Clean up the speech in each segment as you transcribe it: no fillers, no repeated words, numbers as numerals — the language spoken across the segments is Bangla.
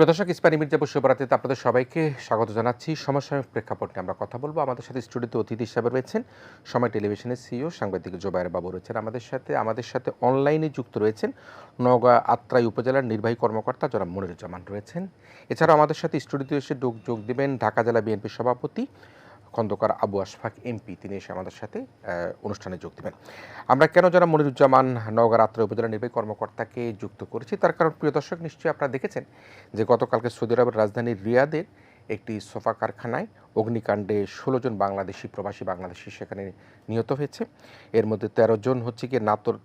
প্রদর্শক ইস্পানি মির্জাপুর শুভরাত্রিতে আপনাদের সবাইকে স্বাগত জানাচ্ছি। সমসাময়িক প্রেক্ষাপট নিয়ে আমরা কথা বলবো। আমাদের সাথে স্টুডিওতে অতিথি হিসাবে রয়েছেন সময় টেলিভিশনের সিইও সাংবাদিক জোবায়ের বাবু রয়েছেন আমাদের সাথে অনলাইনে যুক্ত রয়েছেন নওগাঁ আত্রাই উপজেলার নির্বাহী কর্মকর্তা জনাব মনিরুজ্জামান রয়েছেন। এছাড়াও আমাদের সাথে স্টুডিওতে এসে যোগ দেবেন ঢাকা জেলা বিএনপির সভাপতি খন্দকার আবু আশফাক এমপি, তিনি এসে আমাদের সাথে অনুষ্ঠানে যোগ দেবেন। আমরা কেন যারা মনিরুজ্জামান নওগাঁ আত্রাই উপজেলা নির্বাহী কর্মকর্তাকে যুক্ত করেছি, তার কারণ প্রিয় দর্শক নিশ্চয়ই আপনারা দেখেছেন যে গতকালকে সৌদি আরবের রাজধানী রিয়াদের একটি সোফা কারখানায় অগ্নিকাণ্ডে 16 জন প্রবাসী বাংলাদেশি সেখানে নিহত হয়েছে। এর মধ্যে 13 জন হচ্ছে কি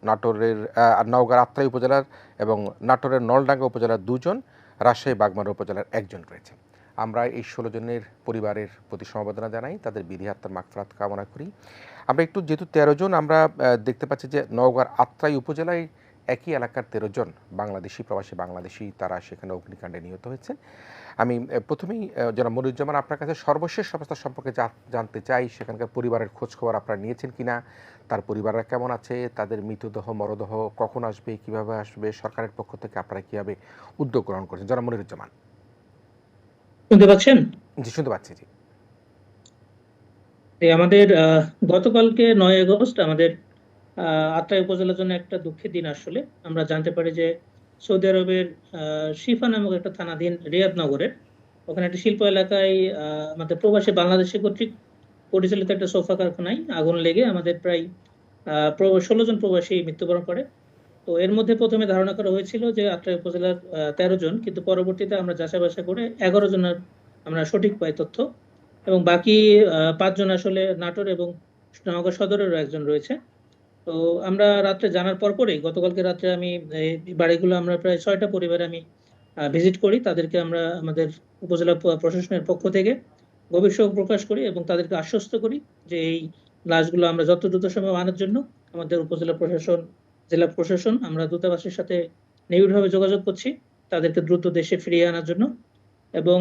নাটোরের নওগাঁ আত্রাই উপজেলার এবং নাটোরের নলডাঙ্গা উপজেলার 2 জন, রাজশাহী বাগমারা উপজেলার 1 জন রয়েছে। আমরা এই 16 জনের পরিবারের প্রতি সমবেদনা জানাই, তাদের বিধি আত্মার মাগফিরাত কামনা করি। আমরা একটু যেহেতু 13 জন আমরা দেখতে পাচ্ছি যে নওগাঁর আত্রাই উপজেলায় একই এলাকার 13 জন প্রবাসী বাংলাদেশি তারা সেখানে অগ্নিকাণ্ডে নিহত হয়েছেন। আমি প্রথমেই জনাব মনিরুজ্জামান আপনার কাছে সর্বশেষ অবস্থা সম্পর্কে জানতে চাই। সেখানকার পরিবারের খোঁজখবর আপনারা নিয়েছেন কিনা, তার পরিবাররা কেমন আছে, তাদের মৃতদেহ মরদেহ কখন আসবে, কিভাবে আসবে, সরকারের পক্ষ থেকে আপনারা কিভাবে উদ্যোগ গ্রহণ করছেন? জনাব মনিরুজ্জামান। শুনতে পাচ্ছেন? জি, শুনতে পাচ্ছি। জি, আমাদের গতকালকে 9 আগস্ট আমাদের আত্রাই উপজেলার জন্য একটা দুঃখের দিন। আসলে আমরা জানতে পারি যে সৌদি আরবের শিফা নামক একটা থানাধীন রিয়াদ নগরের ওখানে একটা শিল্প এলাকায় আমাদের প্রবাসী বাংলাদেশি কর্তৃক পরিচালিত একটা সোফা কারখানায় আগুন লেগে আমাদের প্রায় 16 জন প্রবাসী মৃত্যুবরণ করে। তো এর মধ্যে প্রথমে ধারণা করা হয়েছিল যে আত্রাই উপজেলার 13 জন, কিন্তু পরবর্তীতে আমরা যাচাই বাছাই করে 11 জনের আমরা সঠিক পাই তথ্য, এবং বাকি 5 জন আসলে নাটোর এবং নওগাঁ সদরেরও একজন রয়েছে। তো আমরা রাত্রে জানার পরই গতকালকে রাত্রে আমি এই বাড়িগুলো আমরা প্রায় 6টা পরিবারে আমি ভিজিট করি। তাদেরকে আমরা আমাদের উপজেলা প্রশাসনের পক্ষ থেকে গভীর শোক প্রকাশ করি এবং তাদেরকে আশ্বস্ত করি যে এই লাশগুলো আমরা যত দ্রুত সম্ভব আনার জন্য আমাদের উপজেলা প্রশাসন, জেলা প্রশাসন, আমরা দূতাবাসের সাথে নিবিড়ভাবে যোগাযোগ করছি তাদেরকে দ্রুত দেশে ফিরিয়ে আনার জন্য। এবং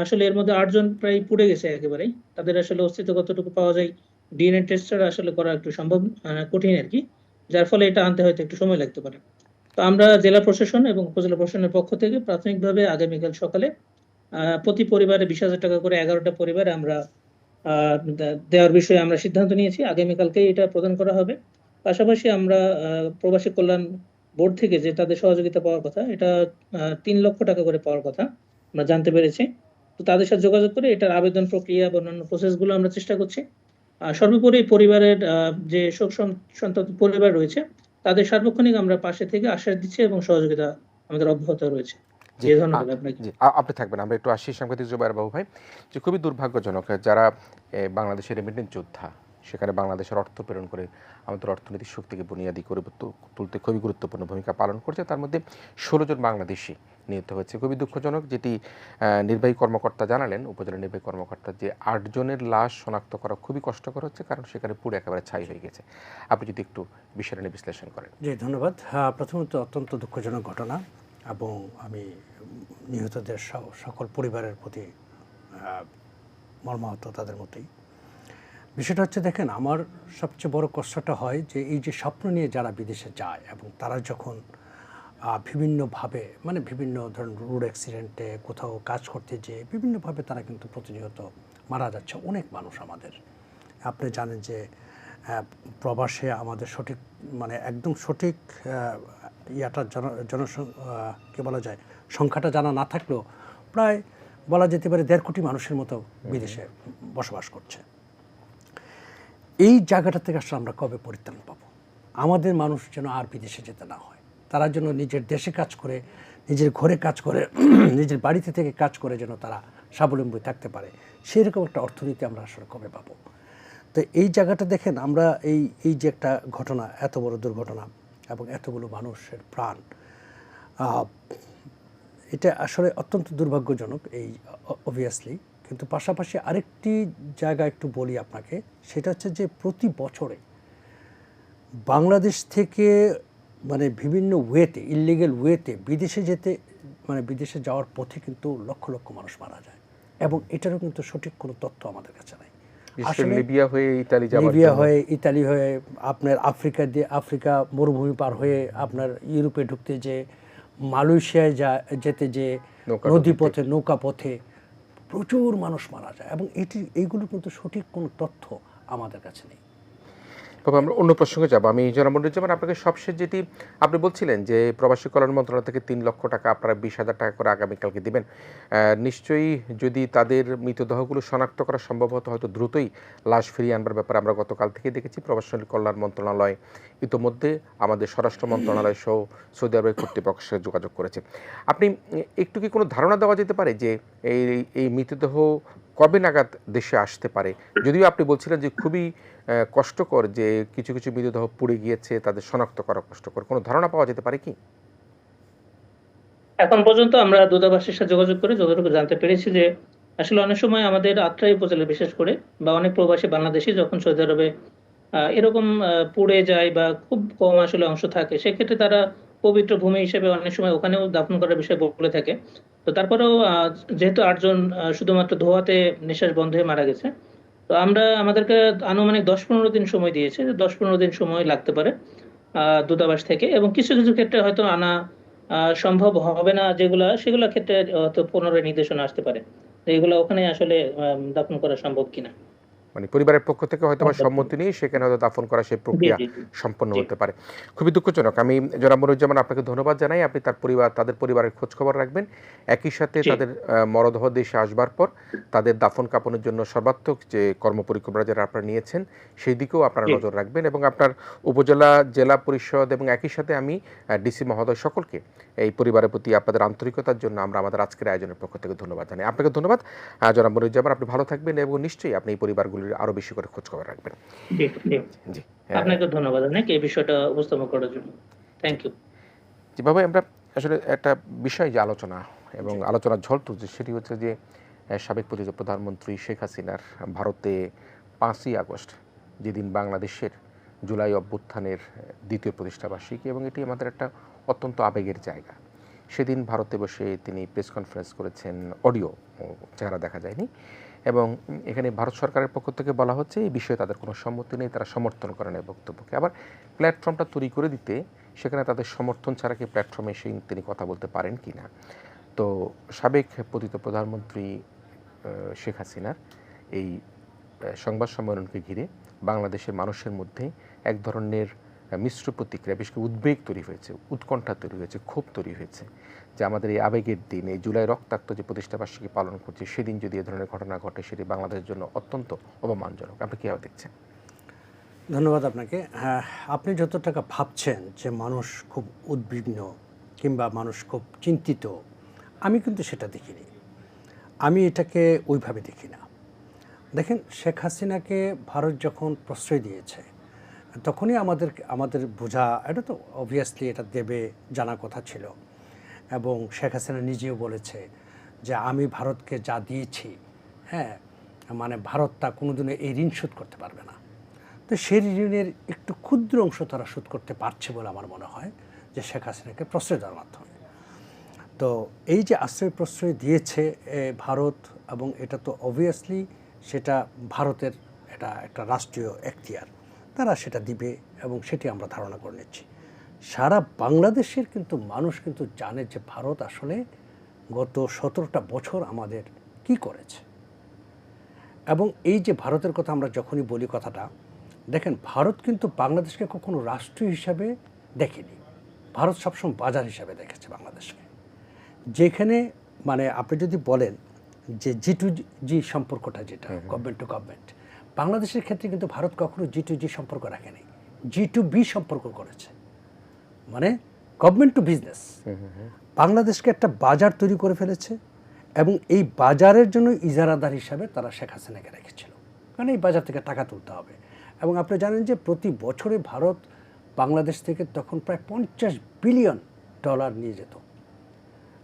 আসলে এর মধ্যে 8 জন প্রায় পুড়ে গেছে একেবারেই। তাদের আসলে অস্তিত্ব কতটুকু পাওয়া যায় ডিএনএ টেস্ট আসলে করা একটু সম্ভব কঠিন আর কি, যার ফলে এটা আনতে হয়তো একটু সময় লাগতে পারে। তো আমরা জেলা প্রশাসন এবং উপজেলা প্রশাসনের পক্ষ থেকে প্রাথমিকভাবে আগামীকাল সকালে প্রতি পরিবারে 20,000 টাকা করে 11টা পরিবারে আমরা দেওয়ার বিষয়ে আমরা সিদ্ধান্ত নিয়েছি। আগামীকালকে এটা প্রদান করা হবে। পাশাপাশি আমরা প্রবাসী কল্যাণ বোর্ড থেকে যে তাদের সহযোগিতা পাওয়ার কথা, এটা 3 লক্ষ টাকা করে পাওয়ার কথা আমরা জানতে পেরেছি। তো তাদের সাথে যোগাযোগ করে এটার আবেদন প্রক্রিয়া বা অন্যান্য প্রসেসগুলো আমরা চেষ্টা করছি। সর্বোপরি পরিবারের যে শোক সন্তপ্ত পরিবার রয়েছে তাদের সার্বক্ষণিক আমরা পাশে থেকে আশ্বাস দিচ্ছি এবং সহযোগিতা আমাদের অব্যাহত রয়েছে। ধন্যবাদ আপনাকে। আপনি থাকবেন। আমরা একটু আসি সাংবাদিক জোবায়ের বাবু ভাই, যে খুবই দুর্ভাগ্যজনক যারা বাংলাদেশের রেমিটেন্স যোদ্ধা, সেখানে বাংলাদেশের অর্থ প্রেরণ করে আমাদের অর্থনৈতিক শক্তিকে বুনিয়াদি করে তুলতে খুবই গুরুত্বপূর্ণ ভূমিকা পালন করছে, তার মধ্যে 16 জন বাংলাদেশি নিহত হয়েছে। খুবই দুঃখজনক, যেটি নির্বাহী কর্মকর্তা জানালেন, উপজেলা নির্বাহী কর্মকর্তা, যে 8 জনের লাশ শনাক্ত করা খুবই কষ্টকর হচ্ছে, কারণ সেখানে পুরো একেবারে ছাই হয়ে গেছে। আপনি যদি একটু বিষয়টা নিয়ে বিশ্লেষণ করেন। জি, ধন্যবাদ। প্রথমত অত্যন্ত দুঃখজনক ঘটনা, এবং আমি নিহতদের সকল পরিবারের প্রতি মর্মাহত তাদের মতোই। বিষয়টা হচ্ছে, দেখেন, আমার সবচেয়ে বড় কষ্টটা হয় যে এই যে স্বপ্ন নিয়ে যারা বিদেশে যায় এবং তারা যখন বিভিন্নভাবে, মানে বিভিন্ন ধরুন রোড অ্যাক্সিডেন্টে, কোথাও কাজ করতে যেয়ে বিভিন্নভাবে তারা কিন্তু প্রতিনিয়ত মারা যাচ্ছে অনেক মানুষ আমাদের। আপনি জানেন যে প্রবাসে আমাদের সঠিক, মানে একদম সঠিক ইয়াটা কী বলা যায়, সংখ্যাটা জানা না থাকলেও প্রায় বলা যেতে পারে 1.5 কোটি মানুষের মতো বিদেশে বসবাস করছে। এই জায়গাটা থেকে আসলে আমরা কবে পরিত্রাণ পাবো? আমাদের মানুষ যেন আর বিদেশে যেতে না হয়, তারা যেন নিজের দেশে কাজ করে, নিজের ঘরে কাজ করে, নিজের বাড়িতে থেকে কাজ করে যেন তারা স্বাবলম্বী থাকতে পারে, সেরকম একটা অর্থনীতি আমরা আসলে কবে পাবো? তো এই জায়গাটা দেখেন, আমরা এই যে একটা ঘটনা, এত বড় দুর্ঘটনা এবং এতগুলো মানুষের প্রাণ, এটা আসলে অত্যন্ত দুর্ভাগ্যজনক, এই অবভিয়াসলি। কিন্তু পাশাপাশি আরেকটি জায়গা একটু বলি আপনাকে, সেটা হচ্ছে যে প্রতি বছরে বাংলাদেশ থেকে, মানে বিভিন্ন ওয়েতে, ইললিগ্যাল ওয়েতে বিদেশে যাওয়ার পথে কিন্তু লক্ষ লক্ষ মানুষ মারা যায়, এবং এটারও কিন্তু সঠিক কোনো তথ্য আমাদের কাছে নাই। আসলে লিবিয়া হয়ে ইতালি হয়ে আপনার আফ্রিকা মরুভূমি পার হয়ে আপনার ইউরোপে ঢুকতে, যে মালয়েশিয়ায় যেতে, যে নদীপথে, নৌকা পথে প্রচুর মানুষ মারা যায়, এবং এইগুলো কিন্তু সঠিক কোনো তথ্য আমাদের কাছে নেই। তবে আমরা অন্য প্রসঙ্গে যাব। আমি জনাব মনিরুজ্জামান, আপনাকে সবশেষ যেটি আপনি বলছিলেন যে প্রবাসী কল্যাণ মন্ত্রণালয় থেকে 3 লক্ষ টাকা আপনারা 20,000 টাকা করে আগামীকালকে দিবেন। নিশ্চয়ই যদি তাদের মৃতদেহগুলো শনাক্ত করা সম্ভব হতো, হয়তো দ্রুতই লাশ ফিরিয়ে আনবার ব্যাপারে আমরা গতকাল থেকে দেখেছি প্রবাসী কল্যাণ মন্ত্রণালয় ইতোমধ্যে আমাদের স্বরাষ্ট্র মন্ত্রণালয় সহ সৌদি আরবের কর্তৃপক্ষের সাথে যোগাযোগ করেছে। আপনি একটু কি কোনো ধারণা দেওয়া যেতে পারে যে এই মৃতদেহ কবে নাগাদ দেশে আসতে পারে? যদিও আপনি বলছিলেন যে খুবই কষ্টকর, যে কিছু কিছু মৃতদেহ পুড়ে গিয়েছে, তাদের শনাক্ত করা কষ্টকর। কোনো ধারণা পাওয়া যেতে পারে কি? এখন পর্যন্ত আমরা দূতাবাসের সাথে যোগাযোগ করে যতটুকু জানতে পেরেছি যে আসলে অনেক সময় আমাদের আত্রাই উপজেলা বিশেষ করে বা অনেক প্রবাসী বাংলাদেশী যখন সৌদি আরবে এরকম পুড়ে যায় বা খুব কম আসলে অংশ থাকে, সেক্ষেত্রে তারা পবিত্র ভূমি হিসেবে অনেক সময় ওখানেও দাফন করার বিষয় বলে থাকে। তো তারপরেও যেহেতু 8 জন শুধুমাত্র ধোঁয়াতে নিঃশ্বাস বন্ধ হয়ে মারা গেছে, তো আমরা আমাদেরকে আনুমানিক 10-15 দিন সময় দিয়েছে, 10-15 দিন সময় লাগতে পারে দূতাবাস থেকে, এবং কিছু কিছু ক্ষেত্রে হয়তো আনা সম্ভব হবে না, সেগুলা ক্ষেত্রে হয়তো পুনরায় নির্দেশনা আসতে পারে যে এগুলো ওখানে আসলে দাফন করা সম্ভব কিনা। মানে পরিবারের পক্ষ থেকে হয়তো বা সম্মতি নিয়ে সেখানে হয়তো দাফন করা সেই জি প্রক্রিয়া জি জি সম্পন্ন জি হতে পারে। খুবই দুঃখজনক। আমি জনাব মনিরুজ্জামান আপনাকে ধন্যবাদ জানাই। আপনি তাদের পরিবারের খোঁজ খবর রাখবেন। একই সাথে জি তাদের মরদেহ দেশে আসবার পর তাদের দাফন কাফনের জন্য সর্বাত্মক যে কর্মপরিকল্পনা যারা আপনারা নিয়েছেন সেই দিকেও আপনারা জি নজর রাখবেন, এবং আপনার উপজেলা, জেলা পরিষদ এবং একই সাথে আমি ডিসি মহোদয় সকলকে এই পরিবারের প্রতি আপনাদের আন্তরিকতার জন্য আমরা আমাদের আজকের আয়োজনের পক্ষ থেকে ধন্যবাদ জানাই। আপনাকে ধন্যবাদ জনাব মনিরুজ্জামান, আপনি ভালো থাকবেন এবং নিশ্চয়ই আপনি এই পরিবারগুলির আরও বেশি করে খোঁজ খবর রাখবেন। জি জি জি। আপনাকে ধন্যবাদ অনেক এই বিষয়টা উপস্থাপন করার জন্য। Thank you. যেভাবে আমরা আসলে একটা বিষয় যে আলোচনা এবং আলোচনার ঝড় তুলছে, সেটি হচ্ছে যে সাবেক প্রধানমন্ত্রী শেখ হাসিনার ভারতে 5ই আগস্ট, যেদিন বাংলাদেশের জুলাই অভ্যুত্থানের দ্বিতীয় প্রতিষ্ঠাবার্ষিকী, এবং এটি আমাদের একটা অত্যন্ত আবেগের জায়গা। সেদিন ভারতে বসে তিনি প্রেস কনফারেন্স করেছেন, অডিও, চেহারা দেখা যায়নি, এবং এখানে ভারত সরকারের পক্ষ থেকে বলা হচ্ছে এই বিষয়ে তাদের কোনো সম্মতি নেই, তারা সমর্থন করেন এই বক্তব্যকে। আবার প্ল্যাটফর্মটা তৈরি করে দিতে সেখানে তাদের সমর্থন ছাড়া কি প্ল্যাটফর্মে এসে তিনি কথা বলতে পারেন কি না। তো সাবেক পতিত প্রধানমন্ত্রী শেখ হাসিনার এই সংবাদ সম্মেলনকে ঘিরে বাংলাদেশের মানুষের মধ্যে এক ধরনের মিশ্র প্রতিক্রিয়া, বিশেষ করে উদ্বেগ তৈরি হয়েছে, উৎকণ্ঠা তৈরি হয়েছে, ক্ষোভ তৈরি হয়েছে, যে আমাদের এই আবেগের দিন, এই জুলাই রক্তাক্ত যে প্রতিষ্ঠাবার্ষিকী পালন করছে, সেদিন যদি এ ধরনের ঘটনা ঘটে সেটি বাংলাদেশের জন্য অত্যন্ত অপমানজনক। আপনি কীভাবে দেখছেন? ধন্যবাদ আপনাকে। হ্যাঁ, আপনি যতটা ভাবছেন যে মানুষ খুব উদ্বিগ্ন কিংবা মানুষ খুব চিন্তিত, আমি কিন্তু সেটা দেখিনি। আমি এটাকে ওইভাবে দেখি না। দেখেন, শেখ হাসিনাকে ভারত যখন প্রশ্রয় দিয়েছে তখনই আমাদের বোঝা, এটা তো অবভিয়াসলি এটা দেবে, জানা কথা ছিল। এবং শেখ হাসিনা নিজেও বলেছে যে আমি ভারতকে যা দিয়েছি, হ্যাঁ, মানে ভারত তা কোনোদিনও এই ঋণ শোধ করতে পারবে না। তো সেই ঋণের একটু ক্ষুদ্র অংশ তারা শোধ করতে পারছে বলে আমার মনে হয়, যে শেখ হাসিনাকে প্রশ্রয় দেওয়ার মাধ্যমে। তো এই যে আশ্রয় প্রশ্রয় দিয়েছে ভারত, এবং এটা তো অবভিয়াসলি সেটা ভারতের এটা একটা রাষ্ট্রীয় এখতিয়ার, তারা সেটা দিবে এবং সেটি আমরা ধারণা করে নিচ্ছি। সারা বাংলাদেশের কিন্তু মানুষ কিন্তু জানে যে ভারত আসলে গত 17টা বছর আমাদের কি করেছে। এবং এই যে ভারতের কথা আমরা যখনই বলি কথাটা, দেখেন, ভারত কিন্তু বাংলাদেশকে কখনো রাষ্ট্র হিসাবে দেখেনি। ভারত সবসময় বাজার হিসাবে দেখেছে বাংলাদেশকে। যেখানে মানে আপনি যদি বলেন যে G2G সম্পর্কটা, যেটা গভর্নমেন্ট টু গভর্নমেন্ট, বাংলাদেশের ক্ষেত্রে কিন্তু ভারত কখনো G2G সম্পর্ক রাখেনি, G2B সম্পর্ক করেছে, মানে গভর্নমেন্ট টু বিজনেস। বাংলাদেশকে একটা বাজার তৈরি করে ফেলেছে, এবং এই বাজারের জন্য ইজারাদার হিসাবে তারা শেখ হাসিনাকে রেখেছিল, কারণ এই বাজার থেকে টাকা তুলতে হবে। এবং আপনি জানেন যে প্রতি বছরে ভারত বাংলাদেশ থেকে তখন প্রায় $50 বিলিয়ন নিয়ে যেত।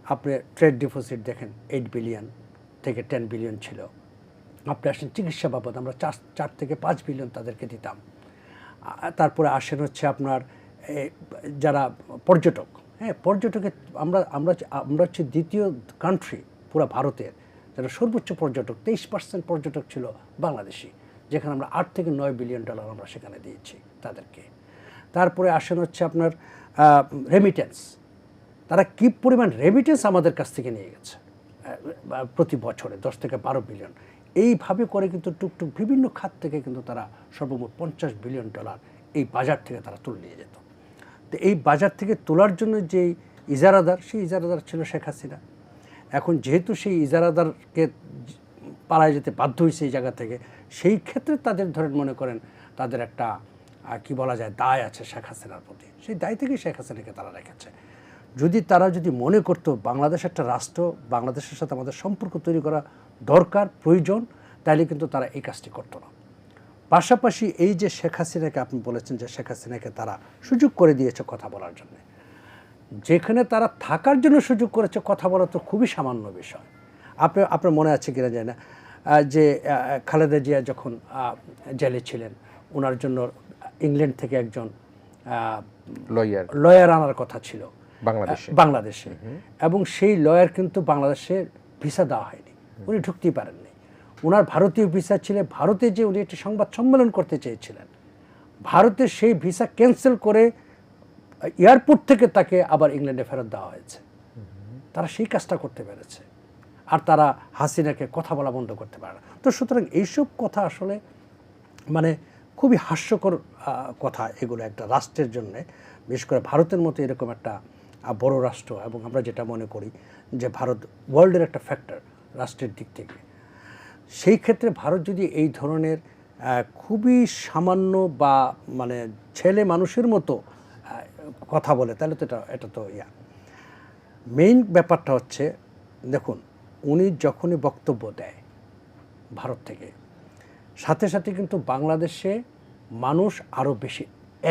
আপনি ট্রেড ডিপোজিট দেখেন, 8 বিলিয়ন থেকে 10 বিলিয়ন ছিল। আপনি আসেন চিকিৎসা বাবদ, আমরা 4 থেকে 5 বিলিয়ন তাদেরকে দিতাম। তারপরে আসেন হচ্ছে আপনার যারা পর্যটক, হ্যাঁ, পর্যটকের আমরা হচ্ছে দ্বিতীয় কান্ট্রি পুরো ভারতের যারা সর্বোচ্চ পর্যটক, 23% পর্যটক ছিল বাংলাদেশি, যেখানে আমরা $8 থেকে $9 বিলিয়ন আমরা সেখানে দিয়েছি তাদেরকে। তারপরে আসেন হচ্ছে আপনার রেমিটেন্স, তারা কী পরিমাণ রেমিটেন্স আমাদের কাছ থেকে নিয়ে গেছে প্রতি বছরে 10 থেকে 12 বিলিয়ন। এইভাবে করে কিন্তু টুকটুক বিভিন্ন খাত থেকে কিন্তু তারা সর্বমোট $50 বিলিয়ন এই বাজার থেকে তারা তুলে নিয়ে যেত। তো এই বাজার থেকে তোলার জন্য যে ইজারাদার, সেই ইজারাদার ছিল শেখ হাসিনা। এখন যেহেতু সেই ইজারাদারকে পালায় যেতে বাধ্য হয়েছে এই জায়গা থেকে, সেই ক্ষেত্রে তাদের ধরেন মনে করেন তাদের একটা কি বলা যায় দায় আছে শেখ হাসিনার প্রতি, সেই দায় থেকেই শেখ হাসিনাকে তারা রেখেছে। তারা যদি মনে করতো বাংলাদেশ একটা রাষ্ট্র, বাংলাদেশের সাথে আমাদের সম্পর্ক তৈরি করা দরকার, প্রয়োজন, তাহলে কিন্তু তারা এই কাজটি করতো না। পাশাপাশি এই যে শেখ হাসিনাকে আপনি বলেছেন যে শেখ হাসিনাকে তারা সুযোগ করে দিয়েছে কথা বলার জন্য, যেখানে তারা থাকার জন্য সুযোগ করেছে কথা বলা তো খুবই সামান্য বিষয়। আপনার মনে আছে কিনা যায় না যে খালেদা জিয়া যখন জেলে ছিলেন, ওনার জন্য ইংল্যান্ড থেকে একজন লয়ার আনার কথা ছিল বাংলাদেশে, এবং সেই লয়ার কিন্তু বাংলাদেশে ভিসা দেওয়া হয়নি, উনি ঢুকতেই পারেননি। ওনার ভারতীয় ভিসা ছিল, ভারতে যে উনি একটি সংবাদ সম্মেলন করতে চেয়েছিলেন, ভারতের সেই ভিসা ক্যান্সেল করে এয়ারপোর্ট থেকে তাকে আবার ইংল্যান্ডে ফেরত দেওয়া হয়েছে। তারা সেই কাজটা করতে পেরেছে, আর তারা হাসিনাকে কথা বলা বন্ধ করতে পারে না। তো সুতরাং এইসব কথা আসলে মানে খুবই হাস্যকর কথা এগুলো একটা রাষ্ট্রের জন্যে, বিশেষ করে ভারতের মতো এরকম একটা বড় রাষ্ট্র, এবং আমরা যেটা মনে করি যে ভারত ওয়ার্ল্ডের একটা ফ্যাক্টর রাষ্ট্রের দিক থেকে। সেই ক্ষেত্রে ভারত যদি এই ধরনের খুবই সামান্য বা মানে ছেলে মানুষের মতো কথা বলে, তাহলে তো এটা তো মেইন ব্যাপারটা হচ্ছে, দেখুন উনি যখনই বক্তব্য দেয় ভারত থেকে, সাথে সাথে কিন্তু বাংলাদেশে মানুষ আরও বেশি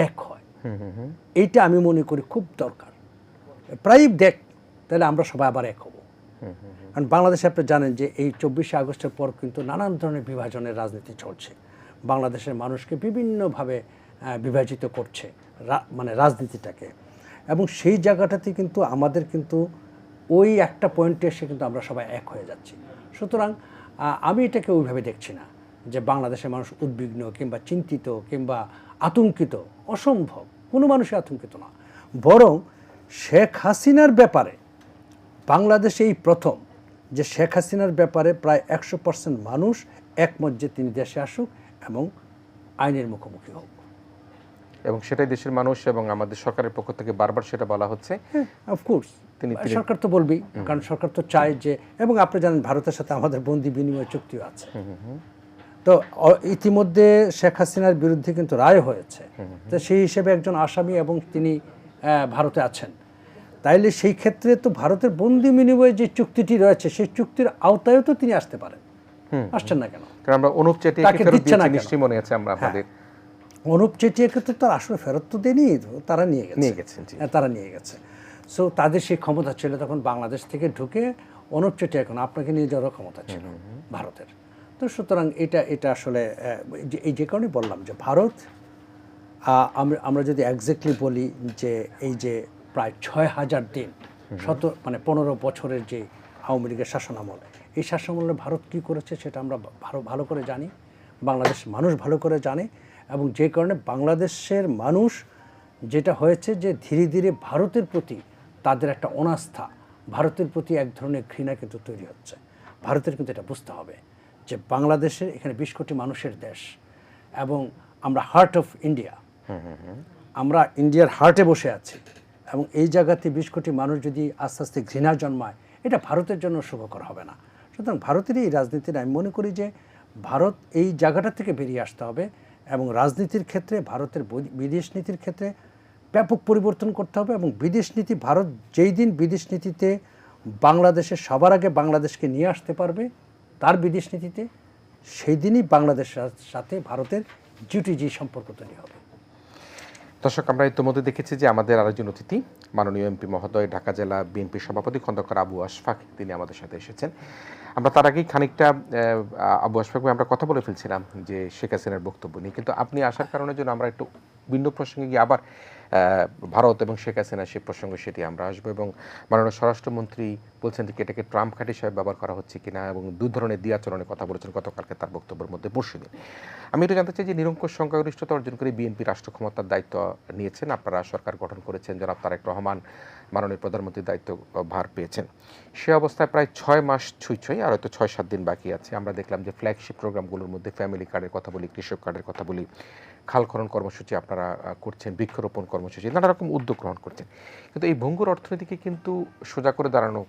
এক হয়। এইটা আমি মনে করি খুব দরকার। প্রায় দেখ, তাহলে আমরা সবাই আবার এক হব। কারণ বাংলাদেশে আপনি জানেন যে এই 24শে আগস্টের পর কিন্তু নানান ধরনের বিভাজনের রাজনীতি চলছে, বাংলাদেশের মানুষকে বিভিন্নভাবে বিভাজিত করছে মানে রাজনীতিটাকে, এবং সেই জায়গাটাতে কিন্তু আমাদের কিন্তু ওই একটা পয়েন্টে এসে কিন্তু আমরা সবাই এক হয়ে যাচ্ছি। সুতরাং আমি এটাকে ওইভাবে দেখছি না যে বাংলাদেশের মানুষ উদ্বিগ্ন কিংবা চিন্তিত কিংবা আতঙ্কিত, অসম্ভব, কোনো মানুষই আতঙ্কিত না। বরং শেখ হাসিনার ব্যাপারে বাংলাদেশে এই প্রথম যে শেখ হাসিনার ব্যাপারে প্রায় 100% মানুষ একমত যে তিনি দেশে আসুক এবং আইনের মুখোমুখি হোক, এবং সেটাই দেশের মানুষ এবং আমাদের সরকারের পক্ষ থেকে বারবার সেটা বলা হচ্ছে। অফকোর্স সরকার তো বলবেই, কারণ সরকার তো চায় যে, এবং আপনি জানেন ভারতের সাথে আমাদের বন্দি বিনিময় চুক্তিও আছে। তো ইতিমধ্যে শেখ হাসিনার বিরুদ্ধে কিন্তু রায় হয়েছে, তো সেই হিসেবে একজন আসামি এবং তিনি ভারতে আছেন। তাইলে সেই ক্ষেত্রে তো ভারতের বন্দি বিনিময় যে চুক্তিটি রয়েছে, সেই চুক্তির আওতায়ও তো তিনি আসতে পারেন। আসছেন না কেন? কারণ আমরা অনুপ চেটিয়াকে ফেরত দিয়েছি, নিশ্চয়ই মনে আছে আমরা আপনাদের। অনুপ চেটিয়াকে তো তার আসলে ফেরত তো দেয়নি, তারা নিয়ে গেছে, তারা নিয়ে গেছে। সো তাদের সেই ক্ষমতা ছিল তখন বাংলাদেশ থেকে ঢুকে অনুপ চেটিয়া, এখন আপনাকে নিয়ে যাওয়ার ক্ষমতা ছিল ভারতের। তো সুতরাং এটা আসলে এই যে কারণে বললাম যে ভারত, আমরা যদি এক্স্যাক্টলি বলি যে এই যে প্রায় 6000 দিন, 15 বছরের যে আওয়ামী লীগের শাসনামল, এই শাসনামলে ভারত কী করেছে সেটা আমরা ভালো করে জানি, বাংলাদেশ মানুষ ভালো করে জানে। এবং যে কারণে বাংলাদেশের মানুষ যেটা হয়েছে যে ধীরে ধীরে ভারতের প্রতি তাদের একটা অনাস্থা, ভারতের প্রতি এক ধরনের ঘৃণা কিন্তু তৈরি হচ্ছে। ভারতের কিন্তু এটা বুঝতে হবে যে বাংলাদেশের এখানে 20 কোটি মানুষের দেশ, এবং আমরা হার্ট অফ ইন্ডিয়া, আমরা ইন্ডিয়ার হার্টে বসে আছি, এবং এই জায়গাতে 20 কোটি মানুষ যদি আস্তে আস্তে ঘৃণা জন্মায়, এটা ভারতের জন্য সুখকর হবে না। সুতরাং ভারতের এই রাজনীতির আমি মনে করি যে ভারত এই জায়গাটা থেকে বেরিয়ে আসতে হবে, এবং রাজনীতির ক্ষেত্রে ভারতের বিদেশ নীতির ক্ষেত্রে ব্যাপক পরিবর্তন করতে হবে। এবং বিদেশ নীতি, ভারত যেই দিন বিদেশ নীতিতে বাংলাদেশের সবার আগে বাংলাদেশকে নিয়ে আসতে পারবে তার বিদেশ নীতিতে, সেই দিনই বাংলাদেশের সাথে ভারতের জিটিজি সম্পর্ক তৈরি হবে। দর্শক, আমরা ইতিমধ্যে দেখেছি যে আমাদের আরেকজন অতিথি মাননীয় এমপি মহোদয়, ঢাকা জেলা বিএনপির সভাপতি খন্দকার আবু আশফাক, তিনি আমাদের সাথে এসেছেন। আমরা তার আগেই খানিকটা আবু আশফাক ভাই আমরা কথা বলে ফেলছিলাম যে শেখ হাসিনার বক্তব্য নিয়ে, কিন্তু আপনি আসার কারণের জন্য আমরা একটু ভিন্ন প্রসঙ্গে গিয়ে আবার ভারত এবং শেখ হাসিনা সে প্রসঙ্গে সেটি আমরা আসবো। এবং মাননীয় স্বরাষ্ট্রমন্ত্রী বলছেন যে এটাকে ট্রাম্প কার্ড হিসেবে ব্যবহার করা হচ্ছে কিনা, এবং দু ধরনের দ্বিআচরণের কথা বলেছেন গতকালকে তার বক্তব্যের মধ্যে পরশুদিন। আমি এটা জানতে চাই যে নিরঙ্কুশ সংখ্যাগরিষ্ঠতা অর্জন করে বিএনপি রাষ্ট্র ক্ষমতার দায়িত্ব নিয়েছেন, আপনারা সরকার গঠন করেছেন, জনাব তারেক রহমান মাননীয় প্রধানমন্ত্রীর দায়িত্ব ভার পেয়েছেন। সে অবস্থায় প্রায় 6 মাস ছুঁই আর হয়তো 6-7 দিন বাকি আছে। আমরা দেখলাম যে ফ্ল্যাগশিপ প্রোগ্রামগুলোর মধ্যে ফ্যামিলি কার্ডের কথা বলি, কৃষক কার্ডের কথা বলি, খাল খনন কর্মসূচি আপনারা করছেন, বৃক্ষরোপণ কর্মসূচি, নানা রকম উদ্যোগ গ্রহণ করছেন। কিন্তু এই ভঙ্গুর অর্থনীতিকে কিন্তু সোজা করে দাঁড়ানো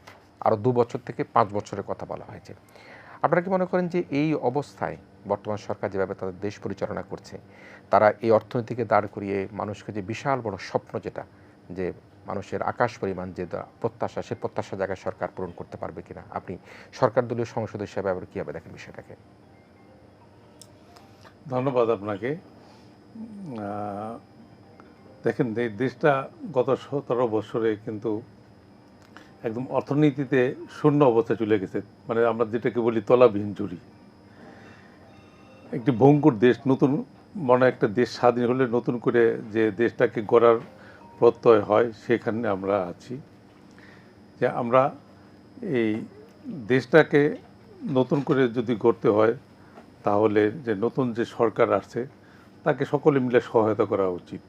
আরও 2 বছর থেকে 5 বছরের কথা বলা হয়েছে। আপনারা কি মনে করেন যে এই অবস্থায় বর্তমান সরকার যেভাবে তাদের দেশ পরিচালনা করছে, তারা এই অর্থনীতিকে দাঁড় করিয়ে মানুষকে যে বিশাল বড় স্বপ্ন যেটা, যে মানুষের আকাশ পরিমাণ যে প্রত্যাশা, সে প্রত্যাশা জায়গায় সরকার পূরণ করতে পারবে কিনা? আপনি সরকার দলীয় সংসদ হিসাবে আবার কীভাবে দেখেন বিষয়টাকে? ধন্যবাদ আপনাকে। দেখেন, দেশটা গত 17 বছরে কিন্তু একদম অর্থনীতিতে শূন্য অবস্থায় চলে গেছে, মানে আমরা যেটাকে বলি তলাবিহীন ঝুড়ি। একটি ভঙ্গুর দেশ, নতুন মনে একটা দেশ স্বাধীন হলে নতুন করে যে দেশটাকে গড়ার প্রত্যয় হয়, সেখানে আমরা আছি। যে আমরা এই দেশটাকে নতুন করে যদি গড়তে হয়, তাহলে যে নতুন যে সরকার আসছে তাকে সকলে মিলে সহায়তা করা উচিত।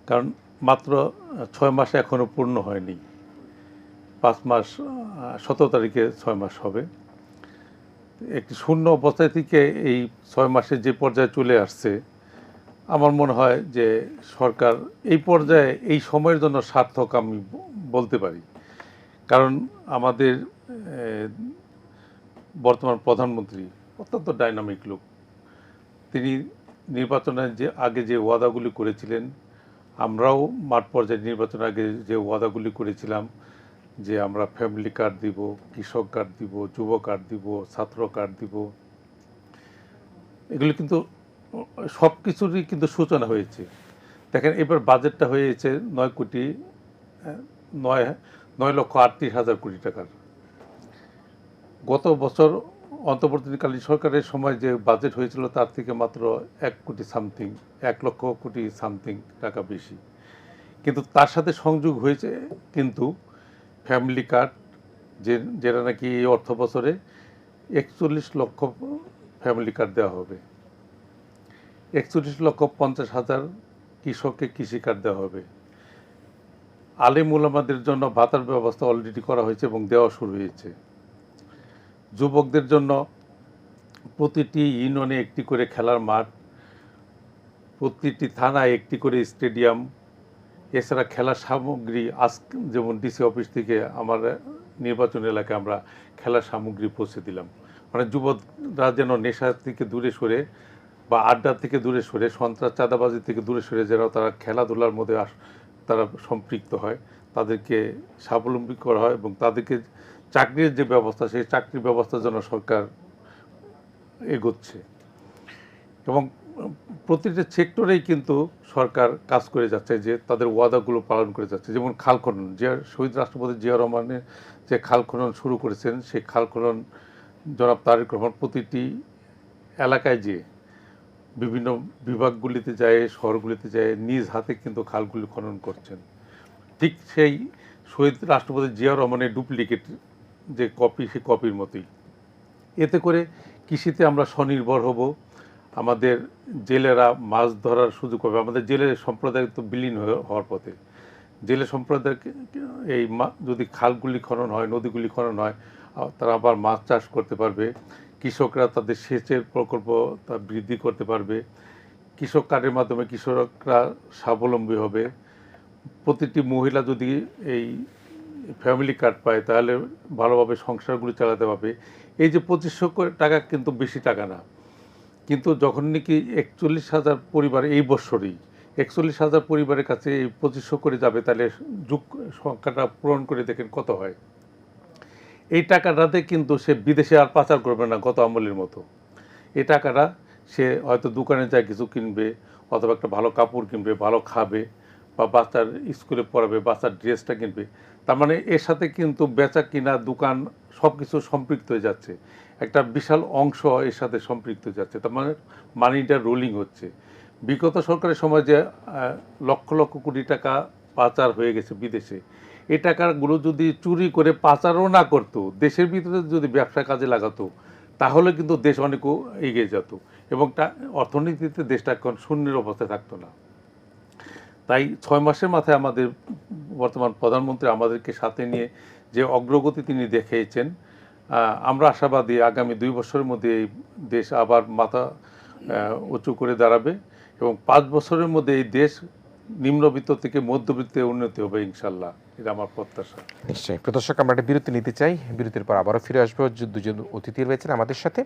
কারণ মাত্র 6 মাসে এখনও পূর্ণ হয়নি, 5 মাস, 17 তারিখে 6 মাস হবে। একটি শূন্য অবস্থায় থেকে এই 6 মাসে যে পর্যায়ে চলে আসছে, আমার মনে হয় যে সরকার এই পর্যায়ে এই সময়ের জন্য সার্থক আমি বলতে পারি। কারণ আমাদের বর্তমান প্রধানমন্ত্রী অত্যন্ত ডাইনামিক লোক। তিনি নির্বাচনের যে আগে যে ওয়াদাগুলি করেছিলেন, আমরাও মাঠ পর্যায়ে নির্বাচনের আগে যে ওয়াদাগুলি করেছিলাম যে আমরা ফ্যামিলি কার্ড দিব, কৃষক কার্ড দিব, যুব কার্ড দিব, ছাত্র কার্ড দিব, এগুলি কিন্তু সব কিছুরই কিন্তু সূচনা হয়েছে। দেখেন, এবার বাজেটটা হয়েছে 9,38,000 কোটি টাকার। গত বছর অন্তর্বর্তীকালীন সরকারের সময় যে বাজেট হয়েছিল তার থেকে মাত্র 1 লক্ষ কোটি সামথিং টাকা বেশি। কিন্তু তার সাথে সংযোগ হয়েছে কিন্তু ফ্যামিলি কার্ড, যেটা নাকি এই অর্থ বছরে 41 লক্ষ ফ্যামিলি কার্ড দেওয়া হবে, 41,50,000 কৃষককে কৃষি কার্ড দেওয়া হবে। আলেম উলামাদের জন্য ভাতার ব্যবস্থা অলরেডি করা হয়েছে এবং দেওয়া শুরু হয়েছে। যুবকদের জন্য প্রতিটি ইউনিয়নে একটি করে খেলার মাঠ, প্রতিটি থানায় একটি করে স্টেডিয়াম, এছাড়া খেলার সামগ্রী। আজ যেমন ডিসি অফিস থেকে আমার নির্বাচন এলাকায় আমরা খেলার সামগ্রী পৌঁছে দিলাম। মানে যুবকরা যেন নেশা থেকে দূরে সরে বা আড্ডা থেকে দূরে সরে, সন্ত্রাস চাঁদাবাজি থেকে দূরে সরে যেন তারা খেলাধুলার মধ্যে তারা সম্পৃক্ত হয়, তাদেরকে স্বাবলম্বী করা হয় এবং তাদেরকে চাকরির যে ব্যবস্থা, সেই চাকরির ব্যবস্থার জন্য সরকার এগোচ্ছে। এবং প্রতিটা সেক্টরেই কিন্তু সরকার কাজ করে যাচ্ছে, যে তাদের ওয়াদাগুলো পালন করে যাচ্ছে। যেমন খাল খনন, যে শহীদ রাষ্ট্রপতি জিয়া রহমানের যে খাল খনন শুরু করেছেন, সেই খাল খনন জনাব তারেক রহমান প্রতিটি এলাকায় যে বিভিন্ন বিভাগগুলিতে যায়, শহরগুলিতে যায়, নিজ হাতে কিন্তু খালগুলি খনন করছেন। ঠিক সেই শহীদ রাষ্ট্রপতি জিয়া রহমানের ডুপ্লিকেট যে কপি, সেই কপির মতোই। এতে করে কৃষিতে আমরা স্বনির্ভর হব, আমাদের জেলেরা মাছ ধরার সুযোগ হবে। আমাদের জেলের সম্প্রদায় তো বিলীন হওয়ার পথে। জেলে সম্প্রদায় এই যদি খালগুলি খনন হয়, নদীগুলি খনন হয়, তারা আবার মাছ চাষ করতে পারবে। কৃষকরা তাদের সেচের প্রকল্প বৃদ্ধি করতে পারবে। কৃষক কার্ডের মাধ্যমে কৃষকরা স্বাবলম্বী হবে। প্রতিটি মহিলা যদি এই ফ্যামিলি কার্ড পায়, তাহলে ভালোভাবে সংসারগুলি চালাতে পারবে। এই যে 2500 টাকা কিন্তু বেশি টাকা না, কিন্তু যখন নাকি 41,000 পরিবার এই বছরই 41,000 পরিবারের কাছে এই 2500 করে যাবে, তাহলে যুগ সংখ্যাটা পূরণ করে দেখেন কত হয়। এই টাকাটাতে কিন্তু সে বিদেশে আর পাচার করবে না গত আমলের মতো। এই টাকাটা সে হয়তো দোকানে যায় কিছু কিনবে, অথবা একটা ভালো কাপড় কিনবে, ভালো খাবে, বা বাচ্চার স্কুলে পড়াবে, বাচ্চার ড্রেসটা কিনবে। তার মানে এর সাথে কিন্তু বেচা কিনা, দোকান সব কিছু সম্পৃক্ত হয়ে যাচ্ছে। একটা বিশাল অংশ এর সাথে সম্পৃক্ত হয়ে যাচ্ছে। তার মানে মানিটা রোলিং হচ্ছে। বিগত সরকারের সময় যে লক্ষ লক্ষ কোটি টাকা পাচার হয়ে গেছে বিদেশে, এই টাকাগুলো যদি চুরি করে পাচারও না করতো, দেশের ভিতরে যদি ব্যবসা কাজে লাগাতো, তাহলে কিন্তু দেশ অনেক এগিয়ে যেত এবং অর্থনীতিতে দেশটা এখন শূন্যের অবস্থায় থাকতো না। তাই 6 মাসের মাথায় আমাদের বর্তমান প্রধানমন্ত্রী আমাদেরকে সাথে নিয়ে যে অগ্রগতি তিনি দেখিয়েছেন, আমরা আশাবাদী আগামী 2 বছরের মধ্যে এই দেশ আবার মাথা উঁচু করে দাঁড়াবে এবং 5 বছরের মধ্যে এই দেশ নিম্নবিত্ত থেকে মধ্যবিত্তে উন্নতি হবে ইনশাল্লাহ, এটা আমার প্রত্যাশা। নিশ্চয়ই। প্রিয় দর্শক, আমরা একটা বিরতি নিতে চাই। বিরতির পর আবারও ফিরে আসবো। দুজন অতিথি রয়েছেন আমাদের সাথে।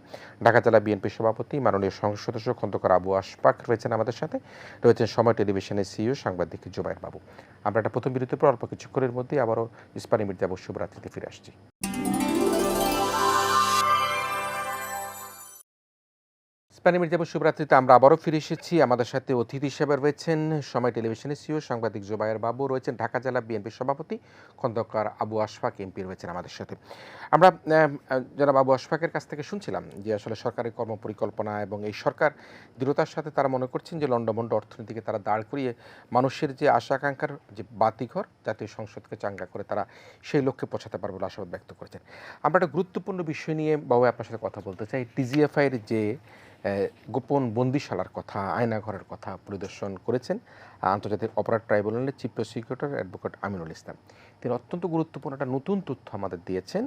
ঢাকা জেলা বিএনপি সভাপতি মাননীয় সংসদ সদস্য খন্দকার আবু আশফাক রয়েছেন আমাদের সাথে, রয়েছেন সময় টেলিভিশনের সিইও সাংবাদিক জুবায়ের বাবু। আমরা একটা প্রথম বিরতির পর অল্প কিছুক্ষণের মধ্যেই আবারও ইস্পানি মির্জা শুভরাত্রিতে ফিরে আসছি। ইস্পানি মির্জা শুভরাত্রিতে আমরা আবারও ফিরে এসেছি। আমাদের সাথে অতিথি হিসেবে রয়েছেন সময় টেলিভিশনের সিইও সাংবাদিক জুবায়ের বাবু, রয়েছেন ঢাকা জেলা বিএনপি সভাপতি খন্দকার আবু আশফাক এমপি রয়েছেন আমাদের সাথে। আমরা জনাব আবু আশফাকের কাছ থেকে শুনছিলাম যে আসলে সরকারের কর্মপরিকল্পনা এবং এই সরকার দৃঢ়তার সাথে তারা মনে করছেন যে লন্ডভন্ড অর্থনীতিকে তারা দাঁড় করিয়ে মানুষের যে আশা আকাঙ্ক্ষার যে বাতিঘর জাতীয় সংসদকে চাঙ্গা করে তারা সেই লক্ষ্যে পৌঁছাতে পারবে বলে আশাবাদ ব্যক্ত করেছেন। আমরা একটা গুরুত্বপূর্ণ বিষয় নিয়ে বাবু আপনার সাথে কথা বলতে চাই। টিজিএফআইয়ের যে গোপন বন্দিশালার কথা, আয়নাঘরের কথা পরিদর্শন করেছেন আন্তর্জাতিক অপরাধ ট্রাইব্যুনালের chief prosecutor advocate Aminul Islam. তিনি অত্যন্ত গুরুত্বপূর্ণ একটা নতুন তথ্য আমাদের দিয়েছেন।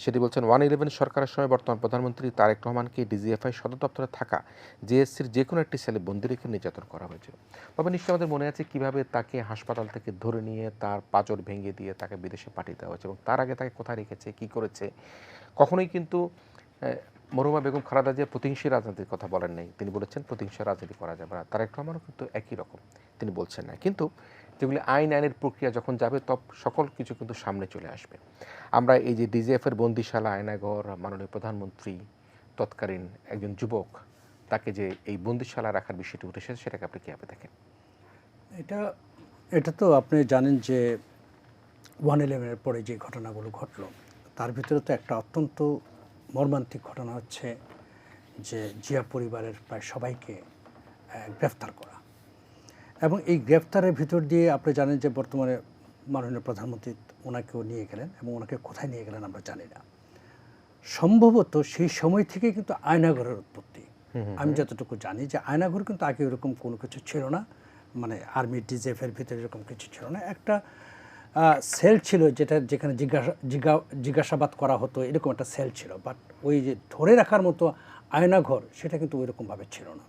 সেটি বলছেন 111 সরকারের সময় বর্তমান প্রধানমন্ত্রী তারেক রহমানকে ডিজিএফআই সদর দপ্তরে থাকা জেএসসির যে কোনো একটি সেলে বন্দি রেখে নির্যাতন করা হয়েছিল। তবে নিশ্চয়ই আমাদের মনে আছে কীভাবে তাকে হাসপাতাল থেকে ধরে নিয়ে তার পাঁজর ভেঙে দিয়ে তাকে বিদেশে পাঠিয়ে দেওয়া হয়েছে এবং তার আগে তাকে কোথায় রেখেছে, কী করেছে। কখনোই কিন্তু মরহুমা বেগম খালেদা জিয়া প্রতিহিংসী রাজনীতির কথা বলেন নাই। তিনি বলেছেন প্রতিহিংসা রাজনীতি করা যাবে না। তারেক রহমানও কিন্তু একই রকম তিনি বলছেন না। কিন্তু যেগুলি আইনের প্রক্রিয়া যখন যাবে সকল কিছু কিন্তু সামনে চলে আসবে। আমরা এই যে ডিজিএফের বন্দিশালা, আয়নাঘর, মাননীয় প্রধানমন্ত্রী তৎকালীন একজন যুবক তাকে যে এই বন্দিশালা রাখার বিষয়টি উঠে এসেছে, সেটাকে আপনি কীভাবে দেখেন? এটা তো আপনি জানেন যে 111-এর পরে যে ঘটনাগুলো ঘটলো তার ভিতরে তো একটা অত্যন্ত মর্মান্তিক ঘটনা হচ্ছে যে জিয়া পরিবারের প্রায় সবাইকে গ্রেফতার করা। এবং এই গ্রেফতারের ভিতর দিয়ে আপনি জানেন যে বর্তমানে মাননীয় প্রধানমন্ত্রী ওনাকেও নিয়ে গেলেন এবং ওনাকে কোথায় নিয়ে গেলেন আমরা জানি না। সম্ভবত সেই সময় থেকে কিন্তু আয়নাঘরের উৎপত্তি। আমি যতটুকু জানি যে আয়নাঘর কিন্তু আগে এরকম কোনো কিছু ছিল না, মানে আর্মি ডিজিএফের ভিতরে এরকম কিছু ছিল না। একটা সেল ছিল যেখানে জিজ্ঞাসাবাদ করা হতো, এরকম একটা সেল ছিল। বাট ওই যে ধরে রাখার মতো আয়নাঘর সেটা কিন্তু ওই রকমভাবে ছিল না।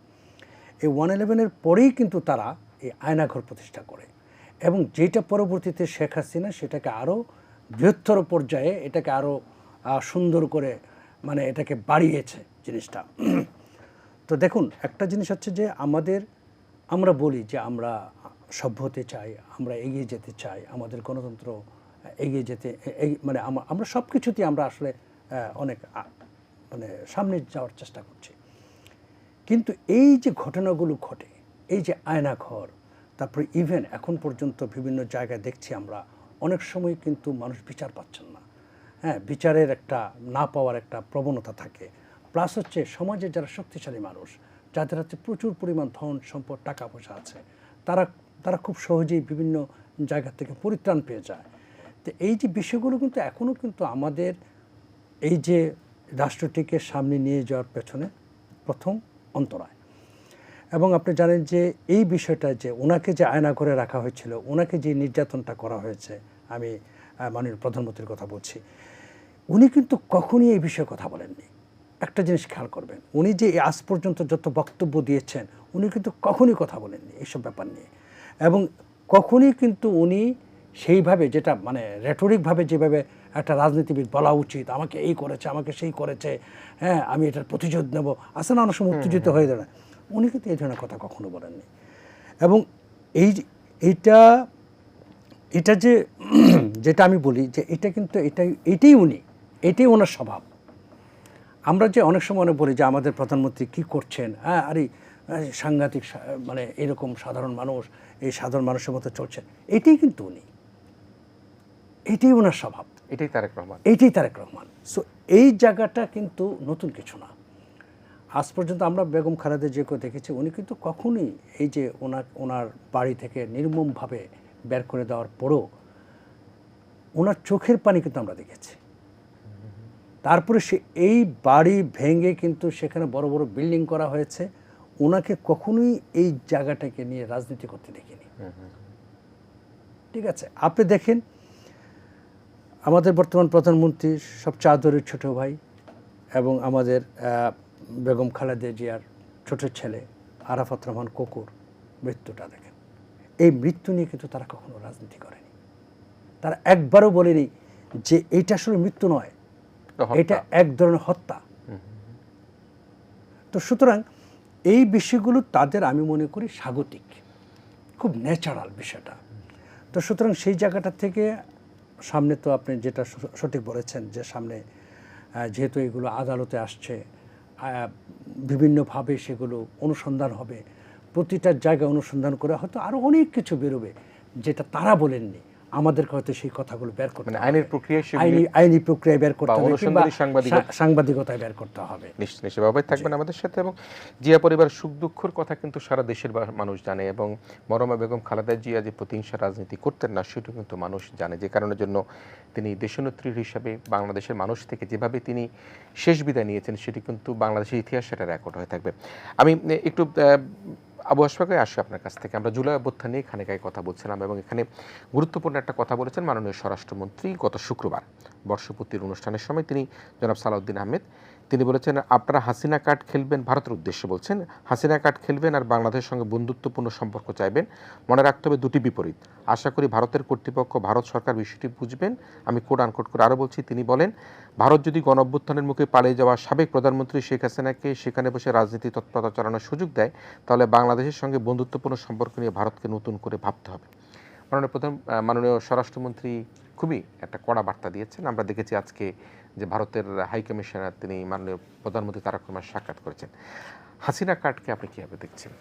এই 111-এর পরেই কিন্তু তারা এই আয়নাঘর প্রতিষ্ঠা করে এবং যেটা পরবর্তীতে শেখ হাসিনা সেটাকে আরও বৃহত্তর পর্যায়ে এটাকে আরও সুন্দর করে মানে এটাকে বাড়িয়েছে জিনিসটা। তো দেখুন, একটা জিনিস হচ্ছে যে আমরা বলি যে আমরা সভ্য হতে চাই, আমরা এগিয়ে যেতে চাই, আমাদের গণতন্ত্র এগিয়ে যেতে মানে আমরা সব কিছুতেই আমরা আসলে অনেক মানে সামনে যাওয়ার চেষ্টা করছি। কিন্তু এই যে ঘটনাগুলো ঘটে, এই যে আয়নাঘর, তারপরে ইভেন এখন পর্যন্ত বিভিন্ন জায়গায় দেখছি আমরা অনেক সময় কিন্তু মানুষ বিচার পাচ্ছেন না। হ্যাঁ, বিচারের একটা না পাওয়ার একটা প্রবণতা থাকে। প্লাস হচ্ছে সমাজে যারা শক্তিশালী মানুষ, যাদের হাতে প্রচুর পরিমাণ ধন সম্পদ টাকা পয়সা আছে, তারা খুব সহজেই বিভিন্ন জায়গা থেকে পরিত্রাণ পেয়ে যায়। তো এই যে বিষয়গুলো কিন্তু এখনও কিন্তু আমাদের এই যে রাষ্ট্রটিকে সামনে নিয়ে যাওয়ার পেছনে প্রথম অন্তরায়। এবং আপনি জানেন যে এই বিষয়টা যে ওনাকে যে আয়নাঘরে রাখা হয়েছিল, ওনাকে যে নির্যাতনটা করা হয়েছে, আমি মাননীয় প্রধানমন্ত্রীর কথা বলছি, উনি কিন্তু কখনই এই বিষয়ে কথা বলেননি। একটা জিনিস খেয়াল করবেন, উনি যে আজ পর্যন্ত যত বক্তব্য দিয়েছেন উনি কিন্তু কখনই কথা বলেননি এইসব ব্যাপার নিয়ে। এবং কখনই কিন্তু উনি সেইভাবে যেটা মানে রেটরিকভাবে যেভাবে একটা রাজনীতিবিদ বলা উচিত, আমাকে এই করেছে, আমাকে সেই করেছে, হ্যাঁ আমি এটার প্রতিশোধ নেব, আসলে না অনেক সময় উত্তেজিত হয়ে যায়, উনি কিন্তু এই ধরনের কথা কখনো বলেননি। এবং এটা যে যেটা আমি বলি যে এটা কিন্তু এটাই ওনার স্বভাব। আমরা যে অনেক সময় বলি যে আমাদের প্রধানমন্ত্রী কি করছেন, হ্যাঁ আরে সাংঘাতিক, মানে এরকম সাধারণ মানুষ, এই সাধারণ মানুষের মতো চলছেন, এটাই কিন্তু এটাই ওনার স্বভাব, এটাই তারেক রহমান। সো এই জায়গাটা কিন্তু নতুন কিছু না। আজ পর্যন্ত আমরা বেগম খালেদা জিয়াকে দেখেছি, উনি কিন্তু কখনোই এই যে ওনার বাড়ি থেকে নির্মমভাবে বের করে দেওয়ার পরও ওনার চোখের পানি কিন্তু আমরা দেখেছি। তারপরে সে এই বাড়ি ভেঙে কিন্তু সেখানে বড় বড় বিল্ডিং করা হয়েছে, ওনাকে কখনোই এই জায়গাটাকে নিয়ে রাজনীতি করতে দেখিনি। ঠিক আছে, আপনি দেখেন আমাদের বর্তমান প্রধানমন্ত্রী সবচেয়ে আদরের ছোট ভাই এবং আমাদের বেগম খালেদা জিয়ার ছোট ছেলে আরাফাত রহমান কোকুর মৃত্যুটা দেখেন। এই মৃত্যু নিয়ে কিন্তু তারা কখনো রাজনীতি করেনি, তারা একবারও বলেনি যে এইটা আসলে মৃত্যু নয়, এটা এক ধরনের হত্যা। তো সুতরাং এই বিষয়গুলো তাদের আমি মনে করি স্বাগতিক, খুব ন্যাচারাল বিষয়টা। তো সুতরাং সেই জায়গাটা থেকে সামনে তো আপনি যেটা সঠিক বলেছেন যে সামনে যেহেতু এগুলো আদালতে আসছে, বিভিন্নভাবে সেগুলো অনুসন্ধান হবে, প্রতিটা জায়গায় অনুসন্ধান করে হয়তো আরও অনেক কিছু বেরোবে যেটা তারা বলেননি, আমাদেরকে হয়তো সেই কথাগুলো বের করতে হবে, আইনের প্রক্রিয়া আইনি প্রক্রিয়ায় বের করতে হবে, কিংবা সাংবাদিকতা সাংবাদিকতায় বের করতে হবে। নিশ্চয়ই বাবাই থাকবেন আমাদের সাথে। এবং জিয়া পরিবার সুখ দুঃখের কথা কিন্তু সারা দেশের মানুষ জানে, এবং মরমা বেগম খালেদা জিয়া যে প্রতিহিংসা রাজনীতি করতেন না সেটা কিন্তু মানুষ জানে, যে কারণের জন্য তিনি দেশনেত্রী হিসাবে বাংলাদেশের মানুষ থেকে যেভাবে তিনি শেষ বিদায় নিয়েছেন সেটি কিন্তু বাংলাদেশের ইতিহাস সেটা রেকর্ড হয়ে থাকবে। আমি একটু আবু আশফাকে আসি আপনার কাছ থেকে। আমরা জুলাই অভ্যুত্থান নিয়ে খানিকায় কথা বলছিলাম, এবং এখানে গুরুত্বপূর্ণ একটা কথা বলেছেন মাননীয় স্বরাষ্ট্রমন্ত্রী গত শুক্রবার বর্ষপূর্তির অনুষ্ঠানের সময়। তিনি জনাব সালাউদ্দিন আহমেদ তিনি বলেছেন, আপনারা হাসিনা কার্ড খেলবেন, ভারতের উদ্দেশ্যে বলছেন, হাসিনা কার্ড খেলবেন আর বাংলাদেশের সঙ্গে বন্ধুত্বপূর্ণ সম্পর্ক চাইবেন। মনে রাখতে হবে দুটি বিপরীত। আশা করি ভারতের কর্তৃপক্ষ, ভারত সরকার বিষয়টি বুঝবেন। আমি কোট আনকোট করে আরও বলছি, তিনি বলেন, ভারত যদি গণ অভ্যুত্থানের মুখে পালিয়ে যাওয়া সাবেক প্রধানমন্ত্রী শেখ হাসিনাকে সেখানে বসে রাজনীতি তৎপরতা চালানোর সুযোগ দেয়, তাহলে বাংলাদেশের সঙ্গে বন্ধুত্বপূর্ণ সম্পর্ক নিয়ে ভারতকে নতুন করে ভাবতে হবে। মাননীয় স্বরাষ্ট্রমন্ত্রী খুবই একটা কড়া বার্তা দিয়েছেন। আমরা দেখেছি আজকে যে ভারতের হাই কমিশনার তিনি মাননীয় প্রধানমন্ত্রী তারেক রহমানের সাক্ষাৎ করেছেন। হাসিনা কার্ডকে আপনি কীভাবে দেখছেন?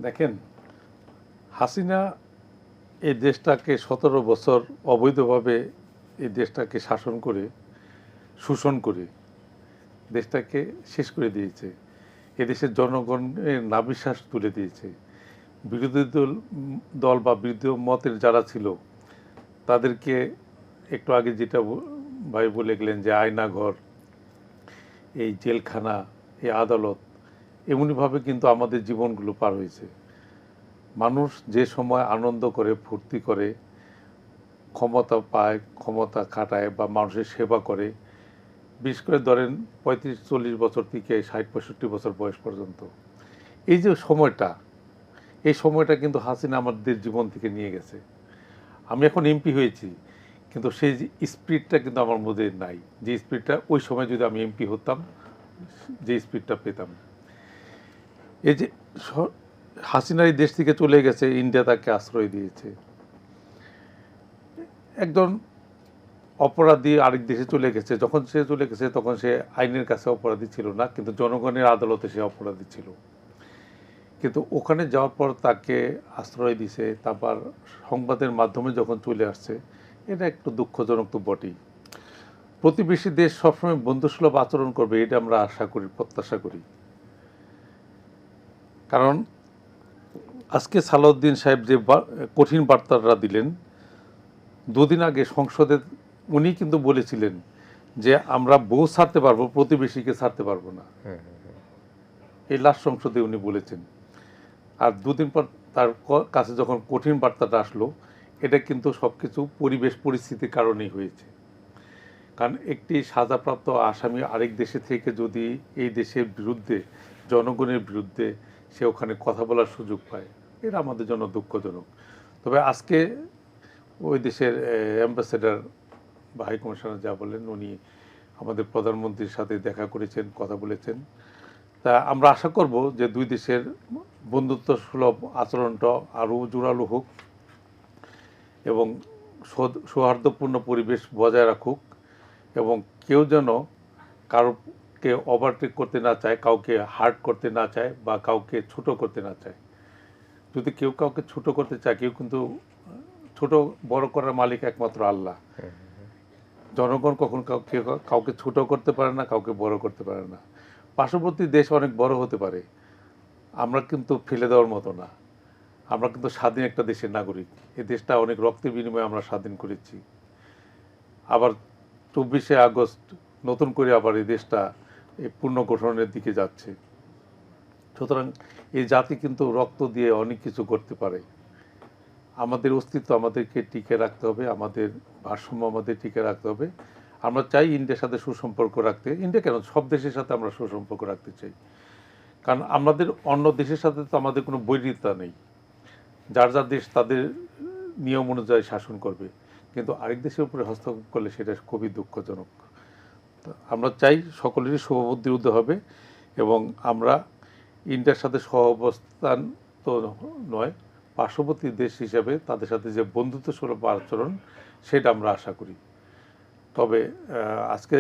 দেখেন, হাসিনা এই দেশটাকে 17 বছর অবৈধভাবে এই দেশটাকে শাসন করে, শোষণ করে দেশটাকে শেষ করে দিয়েছে। এদেশের জনগণের নাভিশ্বাস তুলে দিয়েছে। বিরোধী দল বা বিরোধী মতের যারা ছিল তাদেরকে একটু আগে যেটা ভাই বলে গেলেন যে আয়নাঘর, এই জেলখানা, এই আদালত, এমনিভাবে কিন্তু আমাদের জীবনগুলো পার হয়েছে। মানুষ যে সময় আনন্দ করে, ফুর্তি করে, ক্ষমতা পায়, ক্ষমতা খাটায় বা মানুষের সেবা করে, বিশেষ করে ধরেন 35-40 বছর থেকে 60-65 বছর বয়স পর্যন্ত, এই যে সময়টা, এই সময়টা কিন্তু হাসিনা আমাদের জীবন থেকে নিয়ে গেছে। আমি এখন এমপি হয়েছি, কিন্তু সেই স্পিরিটটা কিন্তু আমার মধ্যে নাই, যে স্পিরিটটা ওই সময় যদি আমি এমপি হতাম যে স্পিরিটটা পেতাম। এই যে হাসিনা এই দেশ থেকে চলে গেছে, ইন্ডিয়া তাকে আশ্রয় দিয়েছে। একজন অপরাধী আরেক দেশে চলে গেছে, যখন সে চলে গেছে তখন সে আইনের কাছে অপরাধী ছিল না, কিন্তু জনগণের আদালতে সে অপরাধী ছিল। কিন্তু ওখানে যাওয়ার পর তাকে আশ্রয় দিছে, তারপর সংবাদের মাধ্যমে যখন চলে আসছে, এটা একটু দুঃখজনক তো বটেই। প্রতিবেশী দেশ সবসময় বন্ধুসুলভ আচরণ করবে, এটা আমরা আশা করি, প্রত্যাশা করি। কারণ আজকে সালাউদ্দিন সাহেব যে কঠিন বার্তাটা দিলেন, দুদিন আগে সংসদে উনি কিন্তু বলেছিলেন যে আমরা বউ ছাড়তে পারবো, প্রতিবেশীকে ছাড়তে পারবো না। এই লাস্ট সংসদে উনি বলেছেন। আর দুদিন পর তার কাছে যখন কঠিন বার্তাটা আসলো, এটা কিন্তু সব কিছু পরিবেশ পরিস্থিতির কারণেই হয়েছে। কারণ একটি সাজাপ্রাপ্ত আসামি আরেক দেশে থেকে যদি এই দেশের বিরুদ্ধে, জনগণের বিরুদ্ধে সে ওখানে কথা বলার সুযোগ পায়, এটা আমাদের জন্য দুঃখজনক। তবে আজকে ওই দেশের অ্যাম্বাসেডার বা হাই কমিশনার যা বলেন, উনি আমাদের প্রধানমন্ত্রীর সাথে দেখা করেছেন, কথা বলেছেন। তা আমরা আশা করব যে দুই দেশের বন্ধুত্ব সুলভ আচরণটা আরও জোরালো হোক এবং সৌহার্দ্যপূর্ণ পরিবেশ বজায় রাখুক, এবং কেউ যেন কাউকে ওভারটেক করতে না চায়, কাউকে হার্ট করতে না চায় বা কাউকে ছোট করতে না চায়। যদি কেউ কাউকে ছোট করতে চায়, কেউ কিন্তু ছোট বড় করার মালিক একমাত্র আল্লাহ। জনগণ কখন কাউকে ছোট করতে পারে না, কাউকে বড় করতে পারে না। পার্শ্ববর্তী দেশ অনেক বড় হতে পারে, আমরা কিন্তু ফেলে দেওয়ার মতো না। আমরা কিন্তু স্বাধীন একটা দেশের নাগরিক। এই দেশটা অনেক রক্তের বিনিময়ে আমরা স্বাধীন করেছি। আবার 24শে আগস্ট নতুন করে আবার এই দেশটা এই পুনর্গঠনের দিকে যাচ্ছে। সুতরাং এই জাতি কিন্তু রক্ত দিয়ে অনেক কিছু করতে পারে। আমাদের অস্তিত্ব আমাদেরকে টিকে রাখতে হবে, আমাদের ভারসাম্য আমাদের টিকে রাখতে হবে। আমরা চাই ইন্ডিয়ার সাথে সুসম্পর্ক রাখতে, ইন্ডিয়া কেন সব দেশের সাথে আমরা সুসম্পর্ক রাখতে চাই, কারণ আমাদের অন্য দেশের সাথে তো আমাদের কোনো বৈরিতা নেই। যার যার দেশ তাদের নিয়ম অনুযায়ী শাসন করবে, কিন্তু আরেক দেশের উপরে হস্তক্ষেপ করলে সেটা খুবই দুঃখজনক। তো আমরা চাই সকলেরই শুভবুদ্ধির উদয় হবে এবং আমরা ইন্ডিয়ার সাথে সহ অবস্থান তো নয়, পার্শ্ববর্তী দেশ হিসাবে তাদের সাথে যে বন্ধুত্বসুলভ আচরণ সেটা আমরা আশা করি। তবে আজকে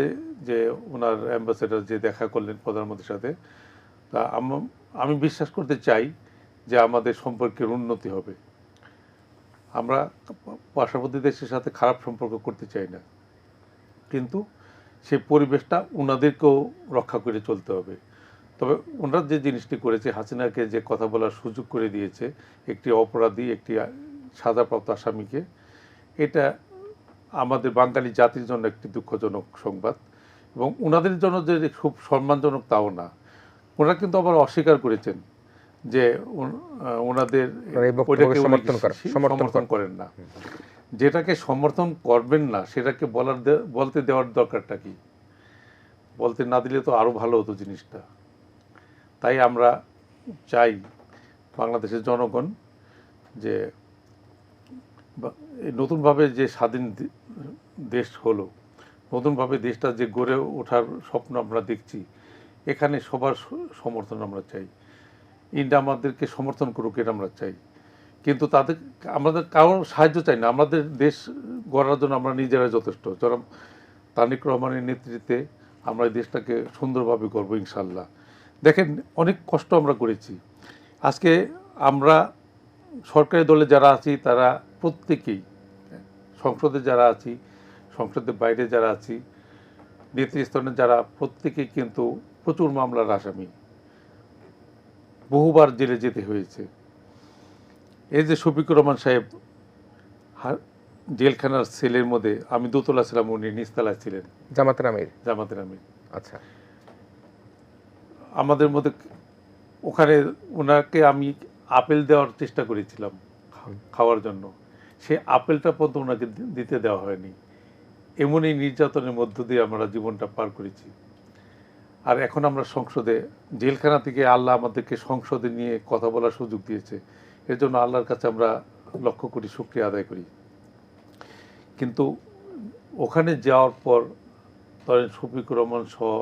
যে ওনার অ্যাম্বাসেডর যে দেখা করলেন প্রধানমন্ত্রীর সাথে, তা আমি বিশ্বাস করতে চাই যে আমাদের সম্পর্কের উন্নতি হবে। আমরা পার্শ্ববর্তী দেশের সাথে খারাপ সম্পর্ক করতে চাই না, কিন্তু সেই পরিবেশটা ওনাদেরকেও রক্ষা করে চলতে হবে। তবে ওনারা যে জিনিসটি করেছে, হাসিনাকে যে কথা বলার সুযোগ করে দিয়েছে একটি অপরাধী, একটি সাজাপ্রাপ্ত আসামিকে, এটা আমাদের বাঙালি জাতির জন্য একটি দুঃখজনক সংবাদ এবং ওনাদের জন্য যে খুব সম্মানজনক তাও না। ওনারা কিন্তু আবার অস্বীকার করেছেন যে ওনাদের সমর্থন করেন না। যেটাকে সমর্থন করবেন না সেটাকে বলতে দেওয়ার দরকারটা কি? বলতে না দিলে তো আরও ভালো হতো জিনিসটা। তাই আমরা চাই বাংলাদেশের জনগণ যে নতুনভাবে যে স্বাধীন দেশ হলো, নতুনভাবে দেশটা যে গড়ে ওঠার স্বপ্ন আমরা দেখছি, এখানে সবার সমর্থন আমরা চাই। ইন্ডিয়া আমাদেরকে সমর্থন করুক, এটা আমরা চাই, কিন্তু আমাদের কারোর সাহায্য চাই না। আমাদের দেশ গড়ার জন্য আমরা নিজেরা যথেষ্ট। জনাব তারেক রহমানের নেতৃত্বে আমরা এই দেশটাকে সুন্দরভাবে গড়ব ইনশাল্লাহ। দেখেন, অনেক কষ্ট আমরা করেছি। আজকে আমরা সরকারি দলে যারা আছি তারা প্রত্যেকেই, সংসদে যারা আছি, সংসদের বাইরে যারা আছি, নেতৃস্থানে যারা, প্রত্যেকেই কিন্তু প্রচুর মামলার আসামি, বহুবার জেলে যেতে হয়েছে। এই যে শফিকুর রহমান সাহেব জেলখানার সেলের মধ্যে, আমি দোতলা ছিলাম, উনি নিচতলায় ছিলেন, জামাতের আমির। আচ্ছা, আমাদের মধ্যে ওখানে ওনাকে আমি আপেল দেওয়ার চেষ্টা করেছিলাম খাওয়ার জন্য, সে আপেলটা পর্যন্ত ওনাকে দিতে দেওয়া হয়নি। এমনই নির্যাতনের মধ্য দিয়ে আমরা জীবনটা পার করেছি। আর এখন আমরা সংসদে, জেলখানা থেকে আল্লাহ আমাদেরকে সংসদে নিয়ে কথা বলার সুযোগ দিয়েছে, এর জন্য আল্লাহর কাছে আমরা লক্ষ্য করি, শুকরিয়া আদায় করি। কিন্তু ওখানে যাওয়ার পর ধরেন শফিকুর রহমান সহ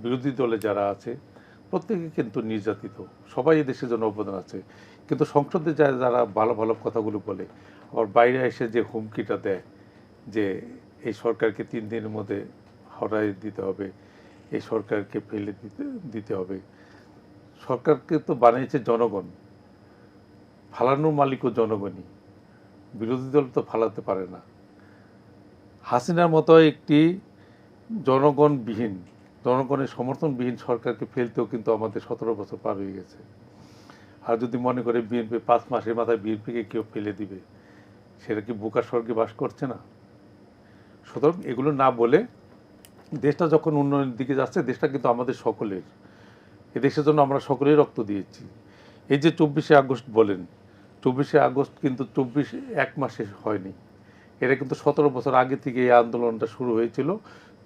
বিরোধী দলে যারা আছে প্রত্যেকে কিন্তু নির্যাতিত, সবাই এই দেশের জন্য অবদান আছে। কিন্তু সংসদে যারা ভালো ভালো কথাগুলো বলে, আবার বাইরে এসে যে হুমকিটা দেয় যে এই সরকারকে 3 দিনের মধ্যে হটাই দিতে হবে, এই সরকারকে ফেলে দিতে হবে। সরকারকে তো বানিয়েছে জনগণ, ফালানোর মালিকও জনগণই, বিরোধী দল তো ফালাতে পারে না। হাসিনার মতো একটি জনগণবিহীন, জনগণের সমর্থনবিহীন সরকারকে ফেলতেও কিন্তু আমাদের 17 বছর পার হয়ে গেছে। আর যদি মনে করে বিএনপি 5 মাসের মাথায় বিএনপিকে কেউ ফেলে দিবে, সেটা কি বোকার স্বর্গে বাস করছে না? সুতরাং এগুলো না বলে, দেশটা যখন উন্নয়নের দিকে যাচ্ছে, দেশটা কিন্তু আমাদের সকলের, এ দেশের জন্য আমরা সকলেই রক্ত দিয়েছি। এই যে 24শে আগস্ট বলেন, 24শে আগস্ট কিন্তু 1 মাসে হয়নি, এটা কিন্তু 17 বছর আগে থেকে এই আন্দোলনটা শুরু হয়েছিল।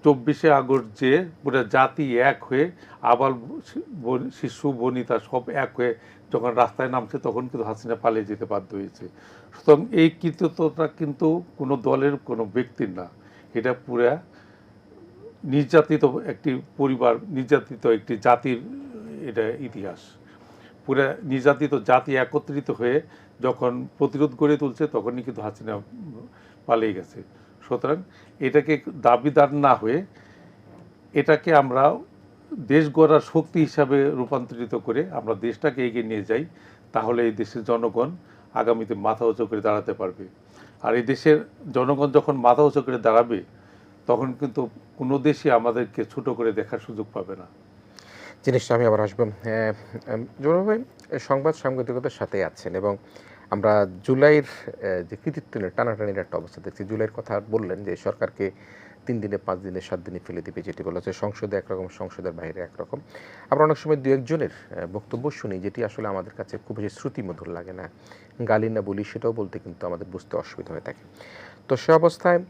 24শে আগস্ট যে পুরো জাতি এক হয়ে, আবাল শিশু বনিতা সব এক হয়ে যখন রাস্তায় নামছে, তখন কিন্তু হাসিনা পালিয়ে যেতে বাধ্য হয়েছে। সুতরাং এই কৃতিত্বটা কিন্তু কোনো দলের, কোনো ব্যক্তির না, এটা পুরা নির্যাতিত একটি পরিবার, নির্যাতিত একটি জাতির এটা ইতিহাস। পুরা নির্যাতিত জাতি একত্রিত হয়ে যখন প্রতিরোধ গড়ে তুলছে, তখনই কিন্তু হাসিনা পালিয়ে গেছে। সুতরাং এটাকে দাবিদার না হয়ে, এটাকে আমরা দেশ গড়ার শক্তি হিসাবে রূপান্তরিত করে আমরা দেশটাকে এগিয়ে নিয়ে যাই, তাহলে এই দেশের জনগণ আগামীতে মাথা উঁচু করে দাঁড়াতে পারবে। আর এই দেশের জনগণ যখন মাথা উঁচু করে দাঁড়াবে, তখন কিন্তু কোনো দেশই আমাদেরকে ছোট করে দেখার সুযোগ পাবে না। জিনিসটা আমি আবার আসবো। জোরাব ভাই, সংবাদ সাংবাদিকতার সাথে আছেন এবং আমরা জুলাইয়ের যে কৃতিত্ব নিয়ে টানাটানির একটা অবস্থা দেখছি। জুলাইয়ের কথা বললেন যে সরকারকে 3 দিনে 5 দিনে 7 দিনে ফেলে দিবে, যেটি বলা হচ্ছে সংসদে একরকম সংসদের বাইরে একরকম। আমরা অনেক সময় দু একজনের বক্তব্য শুনি যেটি আসলে আমাদের কাছে খুব বেশি শ্রুতিমধুর লাগে না, গালি না বলি সেটাও বলতে কিন্তু আমাদের বুঝতে অসুবিধা হয়ে থাকে। তো সে অবস্থায়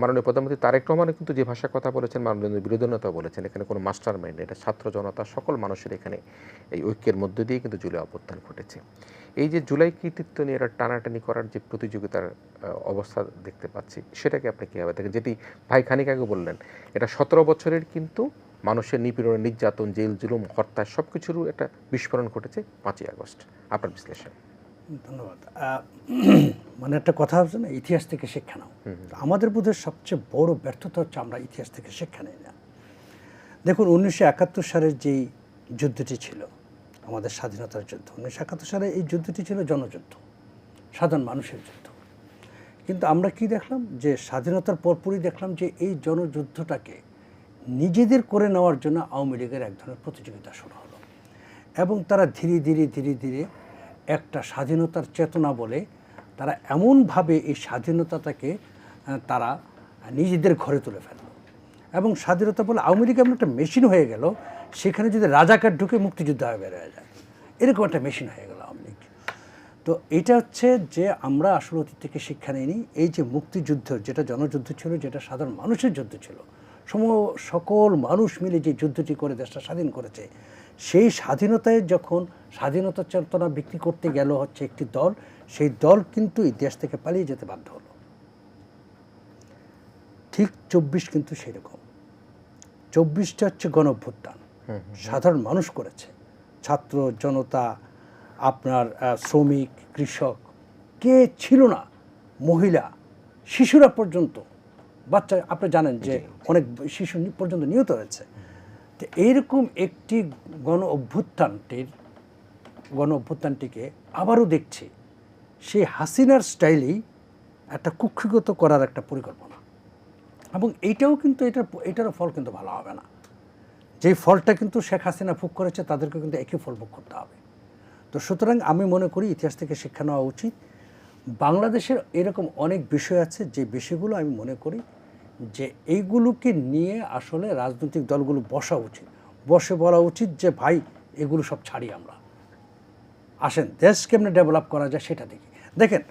মাননীয় প্রধানমন্ত্রী তারেক রহমানও কিন্তু যে ভাষার কথা বলেছেন, মাননীয় বিরোধী নেতাও বলেছেন, এখানে কোনো মাস্টার মাইন্ড, এটা ছাত্র জনতা সকল মানুষের এখানে এই ঐক্যের মধ্য দিয়ে কিন্তু জুলাই অভ্যুত্থান ঘটেছে। এই যে জুলাই কৃতিত্ব নিয়ে এরা টানাটানি করার যে প্রতিযোগিতার অবস্থা দেখতে পাচ্ছি, সেটাকে আপনি কীভাবে দেখেন? যেটি ভাই খানিক আগে বললেন, এটা 17 বছরের কিন্তু মানুষের নিপীড়ন, নির্যাতন, জেল জুলুম, হত্যা সব কিছুরও একটা বিস্ফোরণ ঘটেছে 5ই আগস্ট। আপনার বিশ্লেষণ। ধন্যবাদ। মানে একটা কথা হচ্ছে না, ইতিহাস থেকে শিক্ষা নাও। আমাদের বোধহয় সবচেয়ে বড় ব্যর্থতা হচ্ছে আমরা ইতিহাস থেকে শিক্ষা নেই না। দেখুন 1971 সালের যেই যুদ্ধটি ছিল, আমাদের স্বাধীনতার যুদ্ধ, 1971 সালে এই যুদ্ধটি ছিল জনযুদ্ধ, সাধারণ মানুষের যুদ্ধ। কিন্তু আমরা কি দেখলাম, যে স্বাধীনতার পরপরই দেখলাম যে এই জনযুদ্ধটাকে নিজেদের করে নেওয়ার জন্য আওয়ামী লীগের এক ধরনের প্রতিযোগিতা শুরু হলো, এবং তারা ধীরে ধীরে ধীরে ধীরে একটা স্বাধীনতার চেতনা বলে তারা এমনভাবে এই স্বাধীনতাটাকে তারা নিজেদের ঘরে তুলে ফেলল, এবং স্বাধীনতা বলে আওয়ামী লীগ এমন একটা মেশিন হয়ে গেল, সেখানে যদি রাজাকার ঢুকে মুক্তিযুদ্ধ হয়ে বেরোয় যায়, এরকম একটা মেশিন হয়ে গেল আওয়ামী লীগ। তো এটা হচ্ছে যে আমরা আসলে অতীত থেকে শিক্ষা নিইনি। এই যে মুক্তিযুদ্ধ, যেটা জনযুদ্ধ ছিল, যেটা সাধারণ মানুষের যুদ্ধ ছিল, সকল মানুষ মিলে যে যুদ্ধটি করে দেশটা স্বাধীন করেছে, সেই স্বাধীনতায় যখন স্বাধীনতার চেতনা বিক্রি করতে গেল হচ্ছে একটি দল, সেই দল কিন্তু এই দেশ থেকে পালিয়ে যেতে বাধ্য হলো। ঠিক 24 কিন্তু সেই রকম। 24টা হচ্ছে গণ অভ্যুত্থান, সাধারণ মানুষ করেছে, ছাত্র জনতা, আপনার শ্রমিক, কৃষক, কে ছিল না, মহিলা, শিশুরা পর্যন্ত, বাচ্চা, আপনি জানেন যে অনেক শিশু পর্যন্ত নিহত হয়েছে। তো এইরকম একটি গণ অভ্যুত্থানটিকে আবারও দেখছি সেই হাসিনার স্টাইলেই একটা কুক্ষিগত করার একটা পরিকল্পনা, এবং এইটাও কিন্তু এটারও ফল কিন্তু ভালো হবে না। যেই ফলটা কিন্তু শেখ হাসিনা ভোগ করেছে, তাদেরকে কিন্তু একই ফল ভোগ করতে হবে। তো সুতরাং আমি মনে করি ইতিহাস থেকে শিক্ষা নেওয়া উচিত। বাংলাদেশের এরকম অনেক বিষয় আছে, যে বিষয়গুলো আমি মনে করি যে এইগুলোকে নিয়ে আসলে রাজনৈতিক দলগুলো বসা উচিত, বসে বলা উচিত যে ভাই এগুলো সব ছাড়ি, আমরা আসেন দেশ কেমনে ডেভেলপ করা যায় সেটা দেখি। দেখেন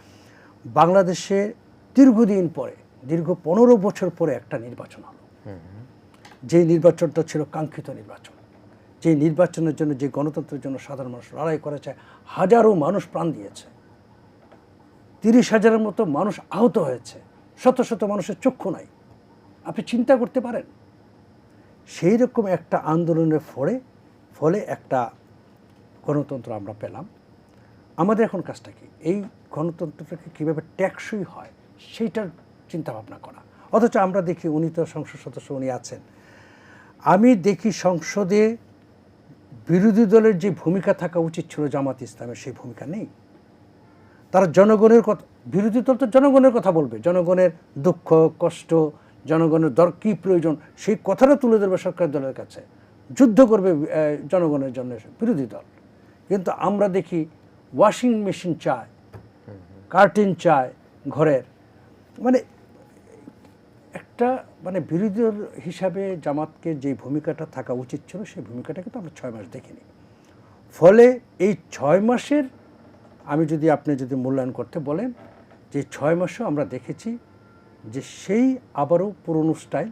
বাংলাদেশে দীর্ঘদিন পরে, দীর্ঘ 15 বছর পরে একটা নির্বাচন হলো, যেই নির্বাচনটা ছিল কাঙ্ক্ষিত নির্বাচন, যেই নির্বাচনের জন্য, যে গণতন্ত্রের জন্য সাধারণ মানুষ লড়াই করেছে, হাজারো মানুষ প্রাণ দিয়েছে, 30,000-এর মতো মানুষ আহত হয়েছে, শত শত মানুষের চক্ষু নাই, আপনি চিন্তা করতে পারেন। সেই রকম একটা আন্দোলনের ফলে একটা গণতন্ত্র আমরা পেলাম। আমাদের এখন কাজটা কি, এই গণতন্ত্রটাকে কীভাবে টেকসই হয় সেইটার চিন্তাভাবনা করা। অথচ আমরা দেখি উনি তো সংসদ সদস্য, উনি আছেন, আমি দেখি সংসদে বিরোধী দলের যে ভূমিকা থাকা উচিত ছিল জামাত ইসলামের, সেই ভূমিকা নেই। তারা জনগণের কথা, বিরোধী দল তো জনগণের কথা বলবে, জনগণের দুঃখ কষ্ট, জনগণের কী প্রয়োজন সেই কথাটা তুলে ধরবে সরকার দলের কাছে, যুদ্ধ করবে জনগণের জন্য বিরোধী দল। কিন্তু আমরা দেখি ওয়াশিং মেশিন চায়, কার্টেন চায় ঘরের, মানে একটা বিরোধী দল হিসাবে জামাতকে যে ভূমিকাটা থাকা উচিত ছিল, সেই ভূমিকাটা কিন্তু আমরা 6 মাস দেখিনি। ফলে এই 6 মাসের আপনি যদি মূল্যায়ন করতে বলেন, যে 6 মাসেও আমরা দেখেছি যে সেই আবারও পুরনো স্টাইল,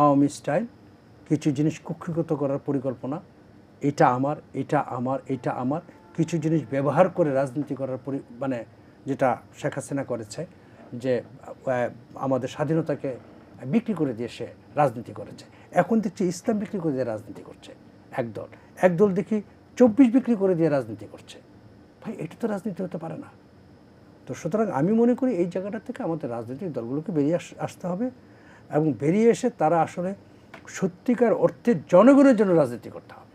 আওয়ামী স্টাইল, কিছু জিনিস কুক্ষিগত করার পরিকল্পনা, এটা আমার, এটা আমার, এটা আমার, কিছু জিনিস ব্যবহার করে রাজনীতি করার যেটা শেখ হাসিনা করেছে, যে আমাদের স্বাধীনতাকে বিক্রি করে দিয়ে সে রাজনীতি করেছে। এখন দেখছি ইসলাম বিক্রি করে দিয়ে রাজনীতি করছে একদল দেখি 24 বিক্রি করে দিয়ে রাজনীতি করছে। ভাই এটা তো রাজনীতি হতে পারে না। তো সুতরাং আমি মনে করি এই জায়গাটা থেকে আমাদের রাজনৈতিক দলগুলোকে বেরিয়ে আসতে হবে, এবং বেরিয়ে এসে তারা আসলে সত্যিকার অর্থে জনগণের জন্য রাজনীতি করতে হবে।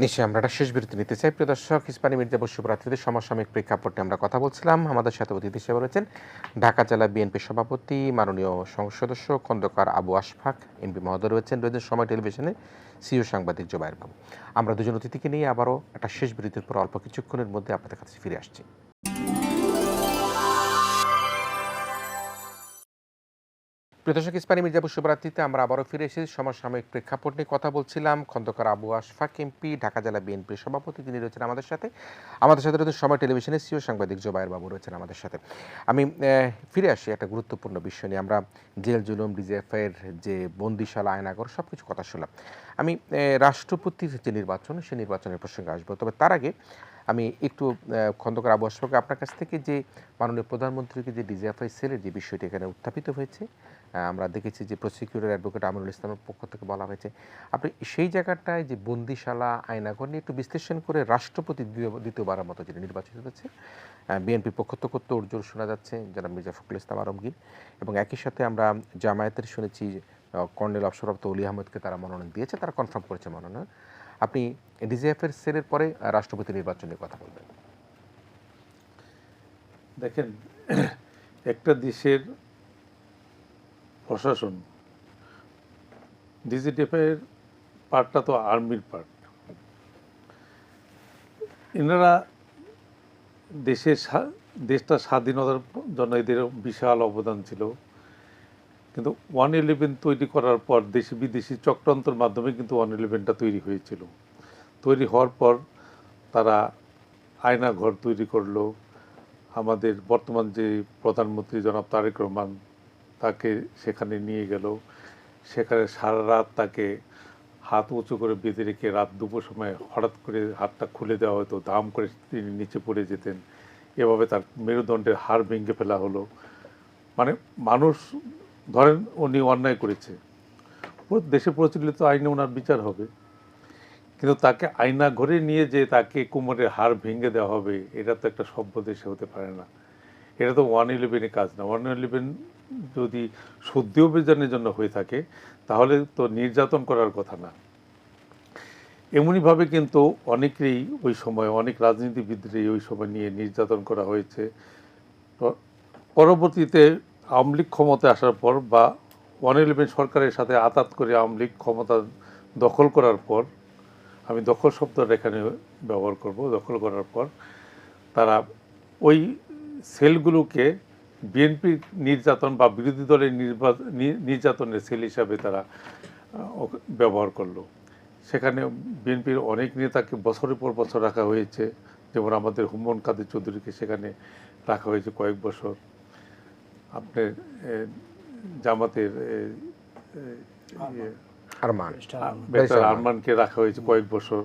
নিশ্চয়ই আমরা একটা শেষ বিরতি নিতে চাই। প্রিয় দর্শক, হিসপানি মির্জা বস্যপ্রার্থীদের সমসাময়িক প্রেক্ষাপটে আমরা কথা বলছিলাম। আমাদের সাথে অতিথি হিসেবে রয়েছেন ঢাকা জেলা বিএনপি সভাপতি মাননীয় সংসদ সদস্য খন্দকার আবু আশফাক এমপি মহোদয়, রয়েছেন সময় টেলিভিশনের সিইও সাংবাদিক জোবায়ের বাবু। আমরা দুজন অতিথিকে নিয়ে আবারও একটা শেষ বিরতির পর অল্প কিছুক্ষণের মধ্যে আপনাদের কাছে ফিরে আসছি। প্রিয় দর্শক, ইস্পানি মির্জাপুর শুভরাত্রিতে আমরা আবারও ফিরে এসেছি। সমসাময়িক প্রেক্ষাপট নিয়ে কথা বলছিলাম। খন্দকার আবু আশফাক এমপি, ঢাকা জেলা বিএনপির সভাপতি, তিনি রয়েছেন আমাদের সাথে। আমাদের সাথে রয়েছেন সময় টেলিভিশনের সিও সাংবাদিক জোবায়ের বাবু রয়েছেন আমাদের সাথে। আমি ফিরে আসি একটা গুরুত্বপূর্ণ বিষয় নিয়ে। আমরা জেল জুলুম, ডিজিএফআইয়ের যে বন্দিশালা, আয়নাগর সব কিছু কথা শুনলাম। আমি রাষ্ট্রপতির যে নির্বাচন, সেই নির্বাচনের প্রসঙ্গে আসবো। তবে তার আগে আমি একটু খন্দকার আবু আশফাক, আপনার কাছ থেকে যে মাননীয় প্রধানমন্ত্রীকে যে ডিজিএফআই সেলের যে বিষয়টি এখানে উত্থাপিত হয়েছে, আমরা দেখেছি যে প্রসিকিউটর অ্যাডভোকেট আমরুল ইসলামের পক্ষ থেকে বলা হয়েছে, আপনি সেই জায়গাটায় যে বন্দিশালা, আয়নাঘর নিয়ে একটু বিশ্লেষণ করে, রাষ্ট্রপতি দ্বিতীয়বারের মতো যিনি নির্বাচিত হয়েছে, বিএনপির পক্ষ থেকে তোড়জোড় শোনা যাচ্ছে জনাব মির্জা ফখরুল ইসলাম আলমগীর, এবং একই সাথে আমরা জামায়াতের শুনেছি কর্নেল অবসরপ্রাপ্ত অলি আহমদকে তারা মনোনয়ন দিয়েছে, তারা কনফার্ম করেছে মনোনয়ন। আপনি ডিজিএফের সেলের পরে রাষ্ট্রপতি নির্বাচন নিয়ে কথা বলবেন। দেখেন, একটা দেশের প্রশাসন, ডিজিএফআইয়ের পার্টটা তো আর্মির পার্ট। এনারা দেশটা স্বাধীনতার জন্য এদের বিশাল অবদান ছিল, কিন্তু 111 তৈরি করার পর দেশি বিদেশি চক্রান্তর মাধ্যমে কিন্তু 111টা তৈরি হয়েছিল। তৈরি হওয়ার পর তারা আয়নাঘর তৈরি করলো। আমাদের বর্তমান যে প্রধানমন্ত্রী জনাব তারেক রহমান, তাকে সেখানে নিয়ে গেল। সেখানে সারা রাত তাকে হাত উঁচু করে বেঁধে রেখে রাত দুপুর সময় হঠাৎ করে হাতটা খুলে দেওয়া হতো, দাম করে তিনি নিচে পড়ে যেতেন। এভাবে তার মেরুদণ্ডের হাড় ভেঙে ফেলা হলো। মানে মানুষ ধরেন উনি অন্যায় করেছে, দেশে প্রচলিত আইনে ওনার বিচার হবে, কিন্তু তাকে আয়না ঘরে নিয়ে যে তাকে কোমরের হাড় ভেঙে দেওয়া হবে, এটা তো একটা সভ্য দেশে হতে পারে না। এটা তো 111-এর কাজ না। 111 যদি শুদ্ধি অভিযানের জন্য হয়ে থাকে তাহলে তো নির্যাতন করার কথা না। এমনইভাবে কিন্তু অনেকেই ওই সময়, অনেক রাজনীতিবিদরাই ওই সময় নিয়ে নির্যাতন করা হয়েছে। পরবর্তীতে আওয়ামী লীগ ক্ষমতায় আসার পর বা 111 সরকারের সাথে আতাত করে আওয়ামী লীগ ক্ষমতা দখল করার পর, আমি দখল শব্দটা এখানে ব্যবহার করব, দখল করার পর তারা ওই সেলগুলোকে বিএনপি নির্যাতন বা বিরোধী দলের নির্যাতনের সেল হিসাবে তারা ব্যবহার করলো। সেখানে বিএনপির অনেক নেতাকে বছরের পর বছর রাখা হয়েছে, যেমন আমাদের হুমায়ুন কাদের চৌধুরীকে সেখানে রাখা হয়েছে কয়েক বছর। আপনার জামাতের আরমানকে রাখা হয়েছে কয়েক বছর।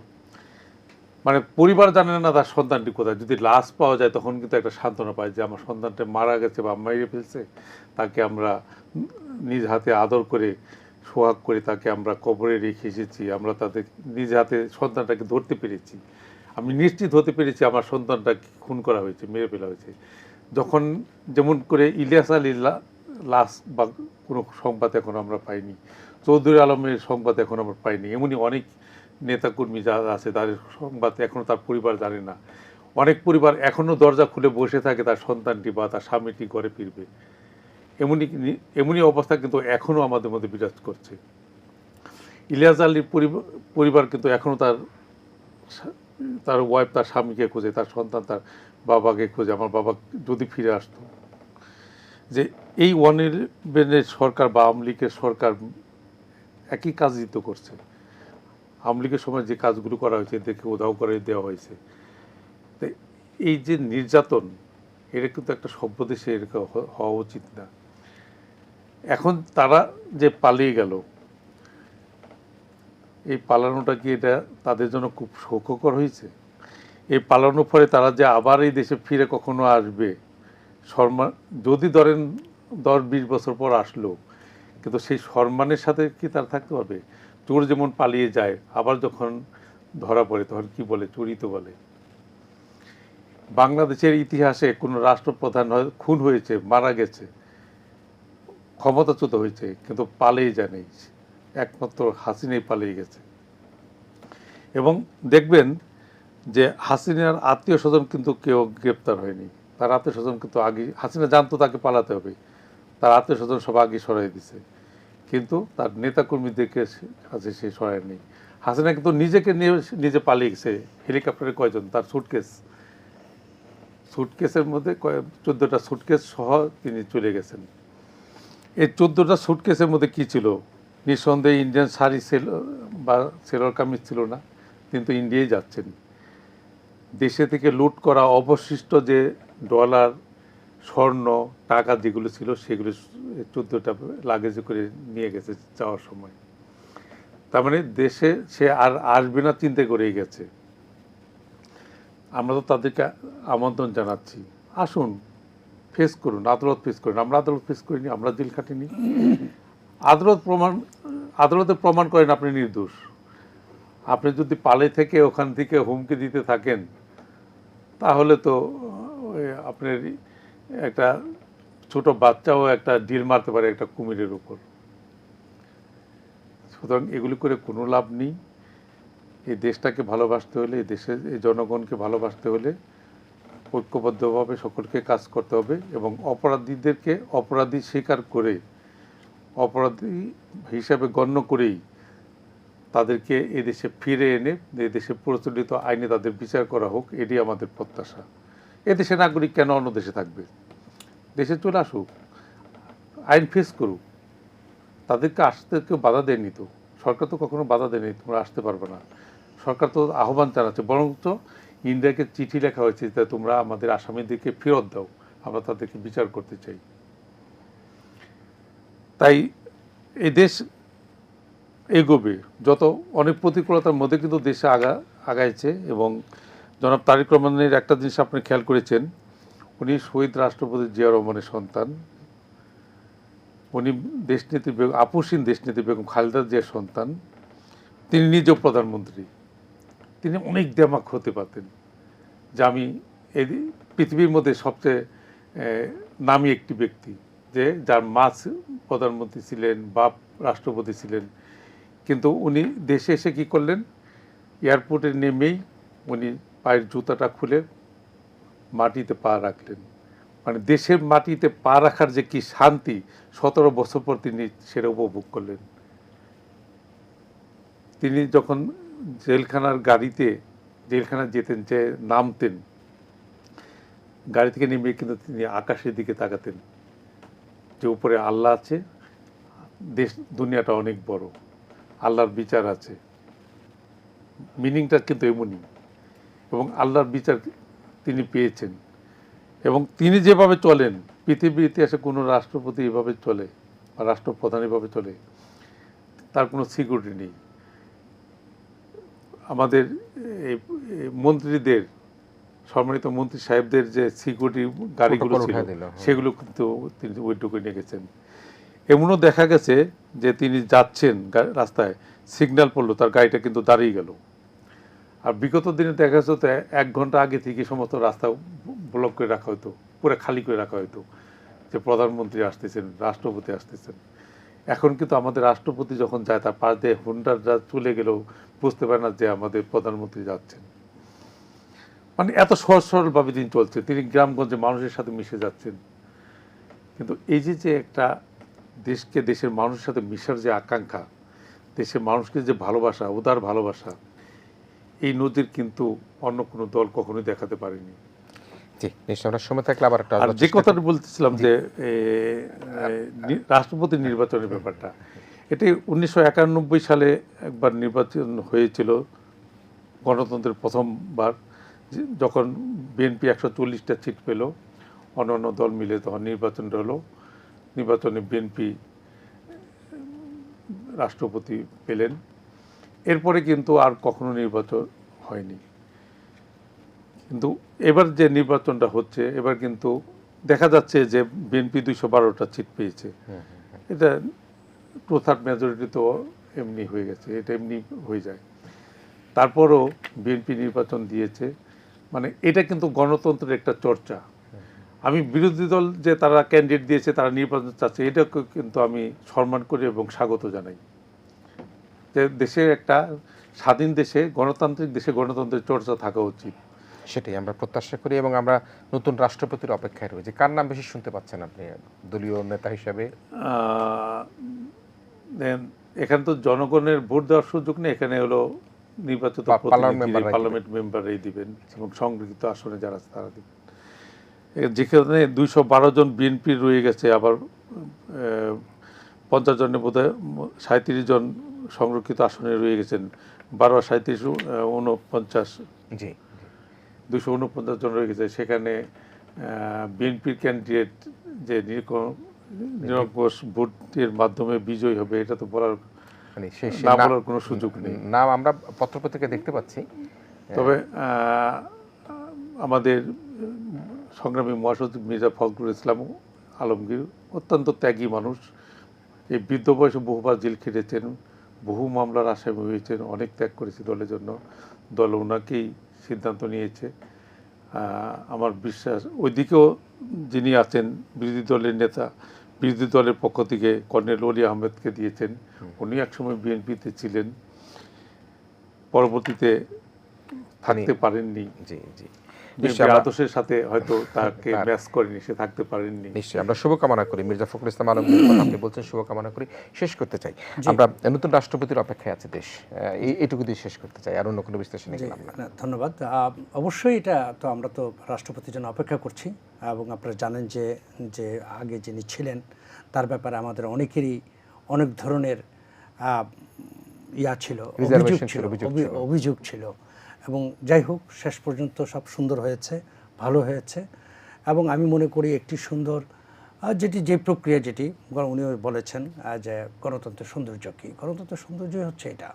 মানে পরিবার জানে না তার সন্তানটি কোথায়। যদি লাশ পাওয়া যায় তখন কিন্তু একটা সান্ত্বনা পায় যে আমার সন্তানটা মারা গেছে বা মেরে ফেলছে, তাকে আমরা নিজ হাতে আদর করে সোহাগ করে তাকে আমরা কবরে রেখে এসেছি, আমরা তাদের নিজ হাতে সন্তানটাকে ধরতে পেরেছি, আমি নিশ্চিত হতে পেরেছি আমার সন্তানটাকে খুন করা হয়েছে, মেরে ফেলা হয়েছে। যখন যেমন করে ইলিয়াস আলীর লাশ বা কোনো সংবাদ এখন আমরা পাইনি, চৌধুরী আলমের সংবাদ এখন আমরা পাইনি, এমনই অনেক নেতাকর্মী যারা আছে তাদের সংবাদ এখনও তার পরিবার জানে না। অনেক পরিবার এখনও দরজা খুলে বসে থাকে তার সন্তানটি বা তার স্বামীটি ঘরে ফিরবে। এমনই অবস্থা কিন্তু এখনও আমাদের মধ্যে বিরাজ করছে। ইলিয়াস আলীর পরিবার কিন্তু এখনও তার ওয়াইফ তার স্বামীকে খোঁজে, তার সন্তান তার বাবাকে খোঁজে, আমার বাবা যদি ফিরে আসতো। যে এই 111 সরকার বা আওয়ামী লীগের সরকার একই কাজই তো করছে। আওয়ামী লীগের সময় যে কাজগুলো করা হয়েছে এদেরকে উধাও করে দেওয়া হয়েছে। তো এই যে নির্যাতন, এটা কিন্তু একটা সভ্য দেশে এরকম হওয়া উচিত না। এখন তারা যে পালিয়ে গেল, এই পালানোটা কি এটা তাদের জন্য খুব শোককর হয়েছে? এই পালানোর পরে তারা যে আবার এই দেশে ফিরে কখনো আসবে, যদি ধরেন 10-20 বছর পর আসলো, কিন্তু সেই সম্মানের সাথে কি তারা থাকতে পারবে? চোর যেমন পালিয়ে যায়, আবার যখন ধরা পড়ে তখন কি বলে? চুরি তো বলে। বাংলাদেশের ইতিহাসে কোনো রাষ্ট্রপ্রধান খুন হয়েছে, মারা গেছে, ক্ষমতাচ্যুত হয়েছে, কিন্তু পালিয়ে যায় নাই, একমাত্র হাসিনাই পালিয়ে গেছে। এবং দেখবেন যে হাসিনার আত্মীয় স্বজন কিন্তু কেউ গ্রেপ্তার হয়নি। তার আত্মীয় স্বজন কিন্তু আগে, হাসিনা জানতো তাকে পালাতে হবে, তার আত্মীয় স্বজন সব আগে সরাই দিছে, কিন্তু তার নেতাকর্মীদেরকে কাছে সে সরায়নি। হাসিনা কিন্তু নিজেকে নিয়ে নিজে পালিয়ে গেছে। হেলিকপ্টারে কয়জন, তার সুটকেসের মধ্যে 14টা সুটকেস সহ তিনি চলে গেছেন। এই 14টা সুটকেসের মধ্যে কি ছিল? নিঃসন্দেহে ইন্ডিয়ান শাড়ি বা সেলোয়ার কামিজ ছিল না, কিন্তু ইন্ডিয়ায় যাচ্ছেন। দেশে থেকে লুট করা অবশিষ্ট যে ডলার, স্বর্ণ, টাকা যেগুলো ছিল সেগুলো 14টা লাগেজে করে নিয়ে গেছে যাওয়ার সময়। তার মানে দেশে সে আর আসবে না চিন্তা করেই গেছে। আমরা তো তাদেরকে আমন্ত্রণ জানাচ্ছি, আসুন ফেস করুন, আদালত ফেস করুন। আমরা আদালত ফেস করিনি, আমরা জেল খাটিনি। আদালতে প্রমাণ করেন আপনি নির্দোষ। আপনি যদি পালে থেকে ওখান থেকে হুমকি দিতে থাকেন তাহলে তো আপনার একটা ছোট বাচ্চাও একটা ডিল মারতে পারে একটা কুমিরের উপর। সুতরাং এগুলি করে কোনো লাভ নেই। এই দেশটাকে ভালোবাসতে হলে, এই দেশের এই জনগণকে ভালোবাসতে হলে ঐক্যবদ্ধভাবে সকলকে কাজ করতে হবে এবং অপরাধীদেরকে অপরাধী স্বীকার করে, অপরাধী হিসাবে গণ্য করেই তাদেরকে এদেশে ফিরে এনে এদেশে প্রচলিত আইনে তাদের বিচার করা হোক, এটি আমাদের প্রত্যাশা। এদেশে নাগরিক কেন অন্য দেশে থাকবে? দেশে চলে আসুক, আইন ফেস করুক। তাদেরকে আসতে কেউ বাধা দেয়নি তো, সরকার তো কখনো বাধা দেয়নি তোমরা আসতে পারবে না। সরকার তো আহ্বান জানাচ্ছে, বরঞ্চ ইন্ডিয়াকে চিঠি লেখা হয়েছে যে তোমরা আমাদের আসামিদেরকে ফেরত দাও, আমরা তাদেরকে বিচার করতে চাই। তাই এই দেশ এগোবে যত, অনেক প্রতিকূলতার মধ্যে কিন্তু দেশে আগাইছে। এবং জনাব তারেক রহমানের একটা জিনিস আপনি খেয়াল করেছেন, উনি শহীদ রাষ্ট্রপতি জিয়া রহমানের সন্তান। উনি দেশনেত্রী বেগম, আপসীন দেশনেত্রী বেগম খালেদা জিয়ার সন্তান। তিনি নিজেও প্রধানমন্ত্রী। তিনি অনেক দেমাক হতে পারতেন যে আমি এই পৃথিবীর মধ্যে সবচেয়ে নামী একটি ব্যক্তি, যে যার মা প্রধানমন্ত্রী ছিলেন, বাপ রাষ্ট্রপতি ছিলেন। কিন্তু উনি দেশে এসে কী করলেন? এয়ারপোর্টে নেমেই উনি পায়ের জুতাটা খুলে মাটিতে পা রাখলেন। মানে দেশের মাটিতে পা রাখার যে কি শান্তি, 17 বছর পর তিনি সেটা উপভোগ করলেন। তিনি যখন জেলখানায় যেতেন, যে নামতেন, গাড়ি থেকে নেমে কিন্তু তিনি আকাশের দিকে তাকাতেন যে উপরে আল্লাহ আছে, দুনিয়াটা অনেক বড়, আল্লাহর বিচার আছে। মিনিংটা কিন্তু এমনই। এবং আল্লাহর বিচার তিনি পেয়েছেন। এবং তিনি যেভাবে চলেন, পৃথিবীর ইতিহাসে কোনো রাষ্ট্রপতি এভাবে চলে বা রাষ্ট্রপ্রধান এভাবে চলে, তার কোনো সিকিউরিটি নেই। আমাদের এই মন্ত্রীদের, সম্মানিত মন্ত্রী সাহেবদের যে সিকিউরিটি গাড়িগুলো ছিল সেগুলো কিন্তু তিনি উইথড্র করে নিয়ে গেছেন। এমনও দেখা গেছে যে তিনি যাচ্ছেন রাস্তায়, সিগন্যাল পড়লো, তার গাড়িটা কিন্তু দাঁড়িয়ে গেল। আর বিগত দিনে দেখা গেছে তো 1 ঘন্টা আগে থেকে সমস্ত রাস্তা ব্লক করে রাখা হতো, পুরো খালি করে রাখা হতো যে প্রধানমন্ত্রী আসতেছেন, রাষ্ট্রপতি আসতেছেন। এখন কিন্তু আমাদের রাষ্ট্রপতি যখন যায়, তার পাশ দিয়ে হুন্ডাররা চলে গেলেও বুঝতে পারে না যে আমাদের প্রধানমন্ত্রী যাচ্ছেন। মানে এত সহজ সরলভাবে দিন চলছে, তিনি গ্রামগঞ্জে মানুষের সাথে মিশে যাচ্ছেন। কিন্তু এই যে একটা দেশকে, দেশের মানুষের সাথে মিশার যে আকাঙ্ক্ষা, দেশের মানুষকে যে ভালোবাসা, উদার ভালোবাসা, এই নজির কিন্তু অন্য কোনো দল কখনোই দেখাতে পারেনি। আমরা সময় থাকলে আবার একটা, আর যে কথাটা বলতেছিলাম যে রাষ্ট্রপতি নির্বাচনের ব্যাপারটা, এটি 1991 সালে একবার নির্বাচন হয়েছিল, গণতন্ত্রের প্রথমবার, যখন বিএনপি 140টা সিট পেল, অন্যান্য দল মিলে তখন নির্বাচনটা হলো। নির্বাচনে বিএনপি রাষ্ট্রপতি পেলেন। এরপরে কিন্তু আর কখনো নির্বাচন হয়নি। কিন্তু এবার যে নির্বাচনটা হচ্ছে, এবার কিন্তু দেখা যাচ্ছে যে বিএনপি 212টা সিট পেয়েছে। এটা 2/3 মেজরিটি তো এমনি হয়ে গেছে, এটা এমনি হয়ে যায়। তারপরও বিএনপি নির্বাচন দিয়েছে, মানে এটা কিন্তু গণতন্ত্রের একটা চর্চা। আমি বিরোধী দল যে তারা ক্যান্ডিডেট দিয়েছে, তারা নির্বাচন চাচ্ছে, এটাকে কিন্তু আমি সম্মান করি এবং স্বাগত জানাই। যে দেশে একটা স্বাধীন দেশে, গণতান্ত্রিক দেশে গণতন্ত্রের চর্চা থাকা উচিত, সেটাই আমরা প্রত্যাশা করি। এবং আমরা নতুন রাষ্ট্রপতির অপেক্ষায় রয়েছি। কার নাম বেশি শুনতে পাচ্ছেন আপনি দলীয় নেতা হিসাবে? এখানে তো জনগণের ভোট দেওয়ার সুযোগ নেই, এখানে হলো নির্বাচিত পার্লামেন্ট মেম্বাররাই দিবেন এবং সংরক্ষিত আসনে যারা আছে তারা দিবেন। যেখানে 212 জন বিএনপি রয়ে গেছে, আবার 50 জনের বোধহয় 37 জন সংরক্ষিত আসনে রয়ে গেছেন, 12 37 49, জি 249 জন রয়ে গেছে। সেখানে বিএনপির ক্যান্ডিডেট যে নিরঙ্কুশ ভোটের মাধ্যমে বিজয়ী হবে, এটা তো বলার মানে সেই না বলার কোনো সুযোগ নেই। নাম আমরা পত্রপত্রিকায় দেখতে পাচ্ছি। তবে আমাদের সংগ্রামী মহাসচিব মির্জা ফখরুল ইসলাম আলমগীর অত্যন্ত ত্যাগী মানুষ। এই বৃদ্ধ বয়সে বহুবার জেল খেটেছেন, বহু মামলার আসামি হয়েছেন, অনেক ত্যাগ করেছে দলের জন্য। দল ওনাকেই সিদ্ধান্ত নিয়েছে। আমার বিশ্বাস ওইদিকেও যিনি আছেন বিরোধী দলের নেতা, বিরোধী দলের পক্ষ থেকে কর্নেল অলি আহমেদকে দিয়েছেন। উনি একসময় বিএনপিতে ছিলেন, পরবর্তীতে থাকতে পারেননি। জি জি বিএনপির আদর্শের সাথে হয়তো তাকে ম্যাচ করেনি, সে থাকতে পারেননি। নিশ্চয়ই আমরা শুভকামনা করি মির্জা ফখরুল ইসলাম আলমগীর কথা আপনি বলছেন, শুভকামনা করি। শেষ করতে চাই, আমরা নতুন রাষ্ট্রপতির অপেক্ষায় আছে দেশ, এইটুকু দিয়ে শেষ করতে চাই, আর অন্য কোনো বিশ্লেষণে গেলাম না। ধন্যবাদ। অবশ্যই এটা তো আমরা তো রাষ্ট্রপতির জন্য অপেক্ষা করছি, এবং আপনারা জানেন যে যে আগে যিনি ছিলেন তার ব্যাপারে আমাদের অনেকেরই অনেক ধরনের ছিল, অভিযোগ ছিল, এবং যাই হোক শেষ পর্যন্ত সব সুন্দর হয়েছে, ভালো হয়েছে। এবং আমি মনে করি একটি সুন্দর যে প্রক্রিয়া যেটি উনিও বলেছেন যে গণতন্ত্রের সৌন্দর্য কী, গণতন্ত্রের সৌন্দর্য হচ্ছে এটা,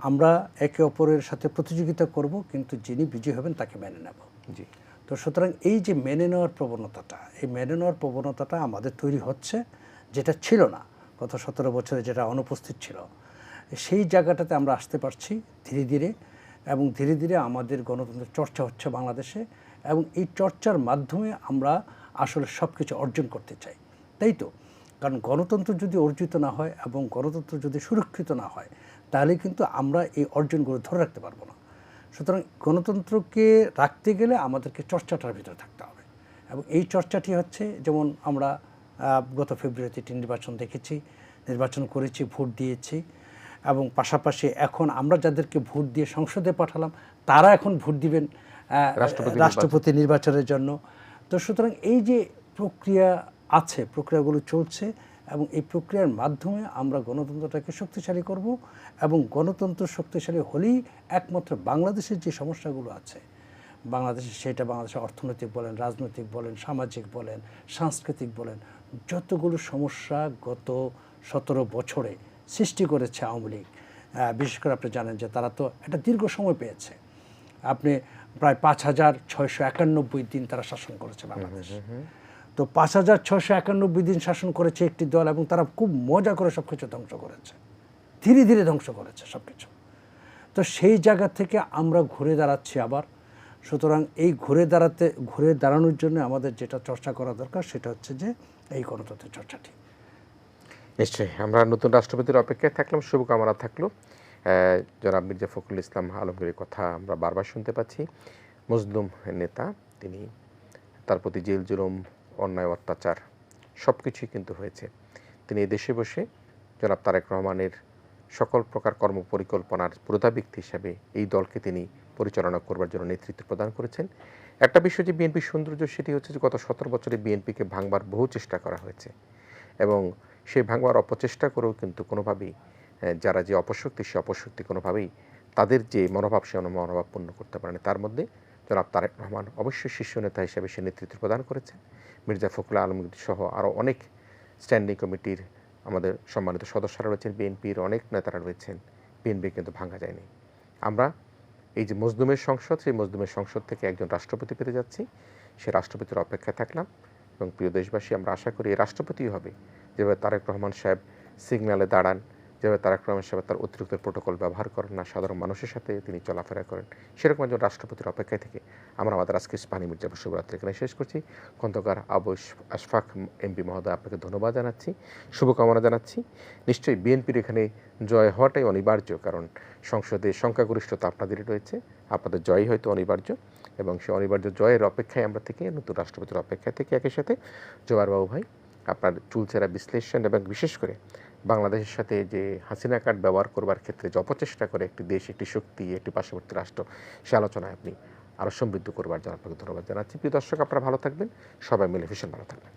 আমরা একে অপরের সাথে প্রতিযোগিতা করব, কিন্তু যিনি বিজয়ী হবেন তাকে মেনে নেব। জি, তো সুতরাং এই যে মেনে নেওয়ার প্রবণতাটা, এই মেনে নেওয়ার প্রবণতাটা আমাদের তৈরি হচ্ছে, যেটা ছিল না গত 17 বছরে, যেটা অনুপস্থিত ছিল। সেই জায়গাটাতে আমরা আসতে পারছি ধীরে ধীরে, এবং ধীরে ধীরে আমাদের গণতন্ত্রের চর্চা হচ্ছে বাংলাদেশে, এবং এই চর্চার মাধ্যমে আমরা আসলে সব কিছু অর্জন করতে চাই, তাই তো? কারণ গণতন্ত্র যদি অর্জিত না হয় এবং গণতন্ত্র যদি সুরক্ষিত না হয়, তাহলে কিন্তু আমরা এই অর্জনগুলো ধরে রাখতে পারবো না। সুতরাং গণতন্ত্রকে রাখতে গেলে আমাদেরকে চর্চাটার ভিতরে থাকতে হবে, এবং এই চর্চাটি হচ্ছে, যেমন আমরা গত ফেব্রুয়ারিতে একটি নির্বাচন দেখেছি, নির্বাচন করেছি, ভোট দিয়েছি, এবং পাশাপাশি এখন আমরা যাদেরকে ভোট দিয়ে সংসদে পাঠালাম তারা এখন ভোট দিবেন রাষ্ট্রপতি নির্বাচনের জন্য। তো সুতরাং এই যে প্রক্রিয়া আছে, প্রক্রিয়াগুলো চলছে, এবং এই প্রক্রিয়ার মাধ্যমে আমরা গণতন্ত্রটাকে শক্তিশালী করব, এবং গণতন্ত্র শক্তিশালী হলেই একমাত্র বাংলাদেশের যে সমস্যাগুলো আছে বাংলাদেশে, সেটা বাংলাদেশের অর্থনৈতিক বলেন, রাজনৈতিক বলেন, সামাজিক বলেন, সাংস্কৃতিক বলেন, যতগুলো সমস্যা গত 17 বছরে সৃষ্টি করেছে আওয়ামী লীগ, বিশেষ করে আপনি জানেন যে তারা তো একটা দীর্ঘ সময় পেয়েছে, আপনি প্রায় 5691 দিন তারা শাসন করেছে বাংলাদেশ। তো 5691 দিন শাসন করেছে একটি দল, এবং তারা খুব মজা করে সব কিছু ধ্বংস করেছে, ধীরে ধীরে ধ্বংস করেছে সব কিছু। তো সেই জায়গা থেকে আমরা ঘুরে দাঁড়াচ্ছি আবার। সুতরাং এই ঘুরে দাঁড়ানোর জন্য আমাদের যেটা চর্চা করা দরকার, সেটা হচ্ছে যে এই গণতন্ত্রের চর্চাটি। নিশ্চয়ই আমরা নতুন রাষ্ট্রপতির অপেক্ষায় থাকলাম, শুভকামনা থাকলো। জনাব মির্জা ফখরুল ইসলাম আলমগীরের কথা আমরা বারবার শুনতে পাচ্ছি, মজলুম নেতা তিনি, তার প্রতি জেল জুলুম, অন্যায় অত্যাচার সব কিছুই কিন্তু হয়েছে। তিনি এই দেশে বসে জনাব তারেক রহমানের সকল প্রকার কর্মপরিকল্পনার প্রধান ব্যক্তি হিসাবে এই দলকে তিনি পরিচালনা করবার জন্য নেতৃত্ব প্রদান করেছেন। একটা বিষয় যে বিএনপির সৌন্দর্য, সেটি হচ্ছে যে গত 17 বছরে বিএনপিকে ভাঙবার বহু চেষ্টা করা হয়েছে, এবং সেই ভাঙবার অপচেষ্টা করেও কিন্তু কোনোভাবেই যারা যে অপশক্তি, সে অপশক্তি কোনোভাবেই তাদের যে মনোভাব, সে মনোভাব পূর্ণ করতে পারেনি। তার মধ্যে জনাব তারেক রহমান অবশ্যই শীর্ষ নেতা হিসেবে সে নেতৃত্ব প্রদান করেছেন। মির্জা ফখরুল আলমগীর সহ আরও অনেক স্ট্যান্ডিং কমিটির আমাদের সম্মানিত সদস্যরা রয়েছেন, বিএনপির অনেক নেতারা রয়েছেন। বিএনপি কিন্তু ভাঙা যায়নি। আমরা এই যে মজলুমের সংসদ, সেই মজলুমের সংসদ থেকে একজন রাষ্ট্রপতি পেতে যাচ্ছি, সে রাষ্ট্রপতির অপেক্ষায় থাকলাম। এবং প্রিয় দেশবাসী, আমরা আশা করি এই রাষ্ট্রপতিই হবে যেভাবে তারেক রহমান সাহেব সিগন্যালে দাঁড়ান, যেভাবে তারেক রহমান সাহেব তার অতিরিক্ত প্রোটোকল ব্যবহার করেন না, সাধারণ মানুষের সাথে তিনি চলাফেরা করেন, সেরকম একজন রাষ্ট্রপতির অপেক্ষায় থেকে আমরা আমাদের আজকে ইস্পাহানি মির্জাপুর শুভরাত্রি এখানে শেষ করছি। খন্দকার আবু আশফাক এমপি মহোদয়, আপনাকে ধন্যবাদ জানাচ্ছি, শুভকামনা জানাচ্ছি। নিশ্চয়ই বিএনপির এখানে জয় হওয়াটাই অনিবার্য, কারণ সংসদে সংখ্যাগরিষ্ঠতা আপনাদেরই রয়েছে, আপনাদের জয়ই হয়তো অনিবার্য, এবং সেই অনিবার্য জয়ের অপেক্ষায় আমরা থেকে, নতুন রাষ্ট্রপতির অপেক্ষায় থেকে একই সাথে জোয়ার বাবু ভাই আপনার চুলচেরা বিশ্লেষণ, এবং বিশেষ করে বাংলাদেশের সাথে যে হাসিনা কার্ড ব্যবহার করবার ক্ষেত্রে যে অপচেষ্টা করে একটি দেশ, একটি শক্তি, একটি পার্শ্ববর্তী রাষ্ট্র, সে আলোচনায় আপনি আরও সমৃদ্ধ করবার জন্য আপনাকে ধন্যবাদ জানাচ্ছি। প্রিয় দর্শক, আপনারা ভালো থাকবেন, সবাই মিলে ভীষণ ভালো থাকবেন।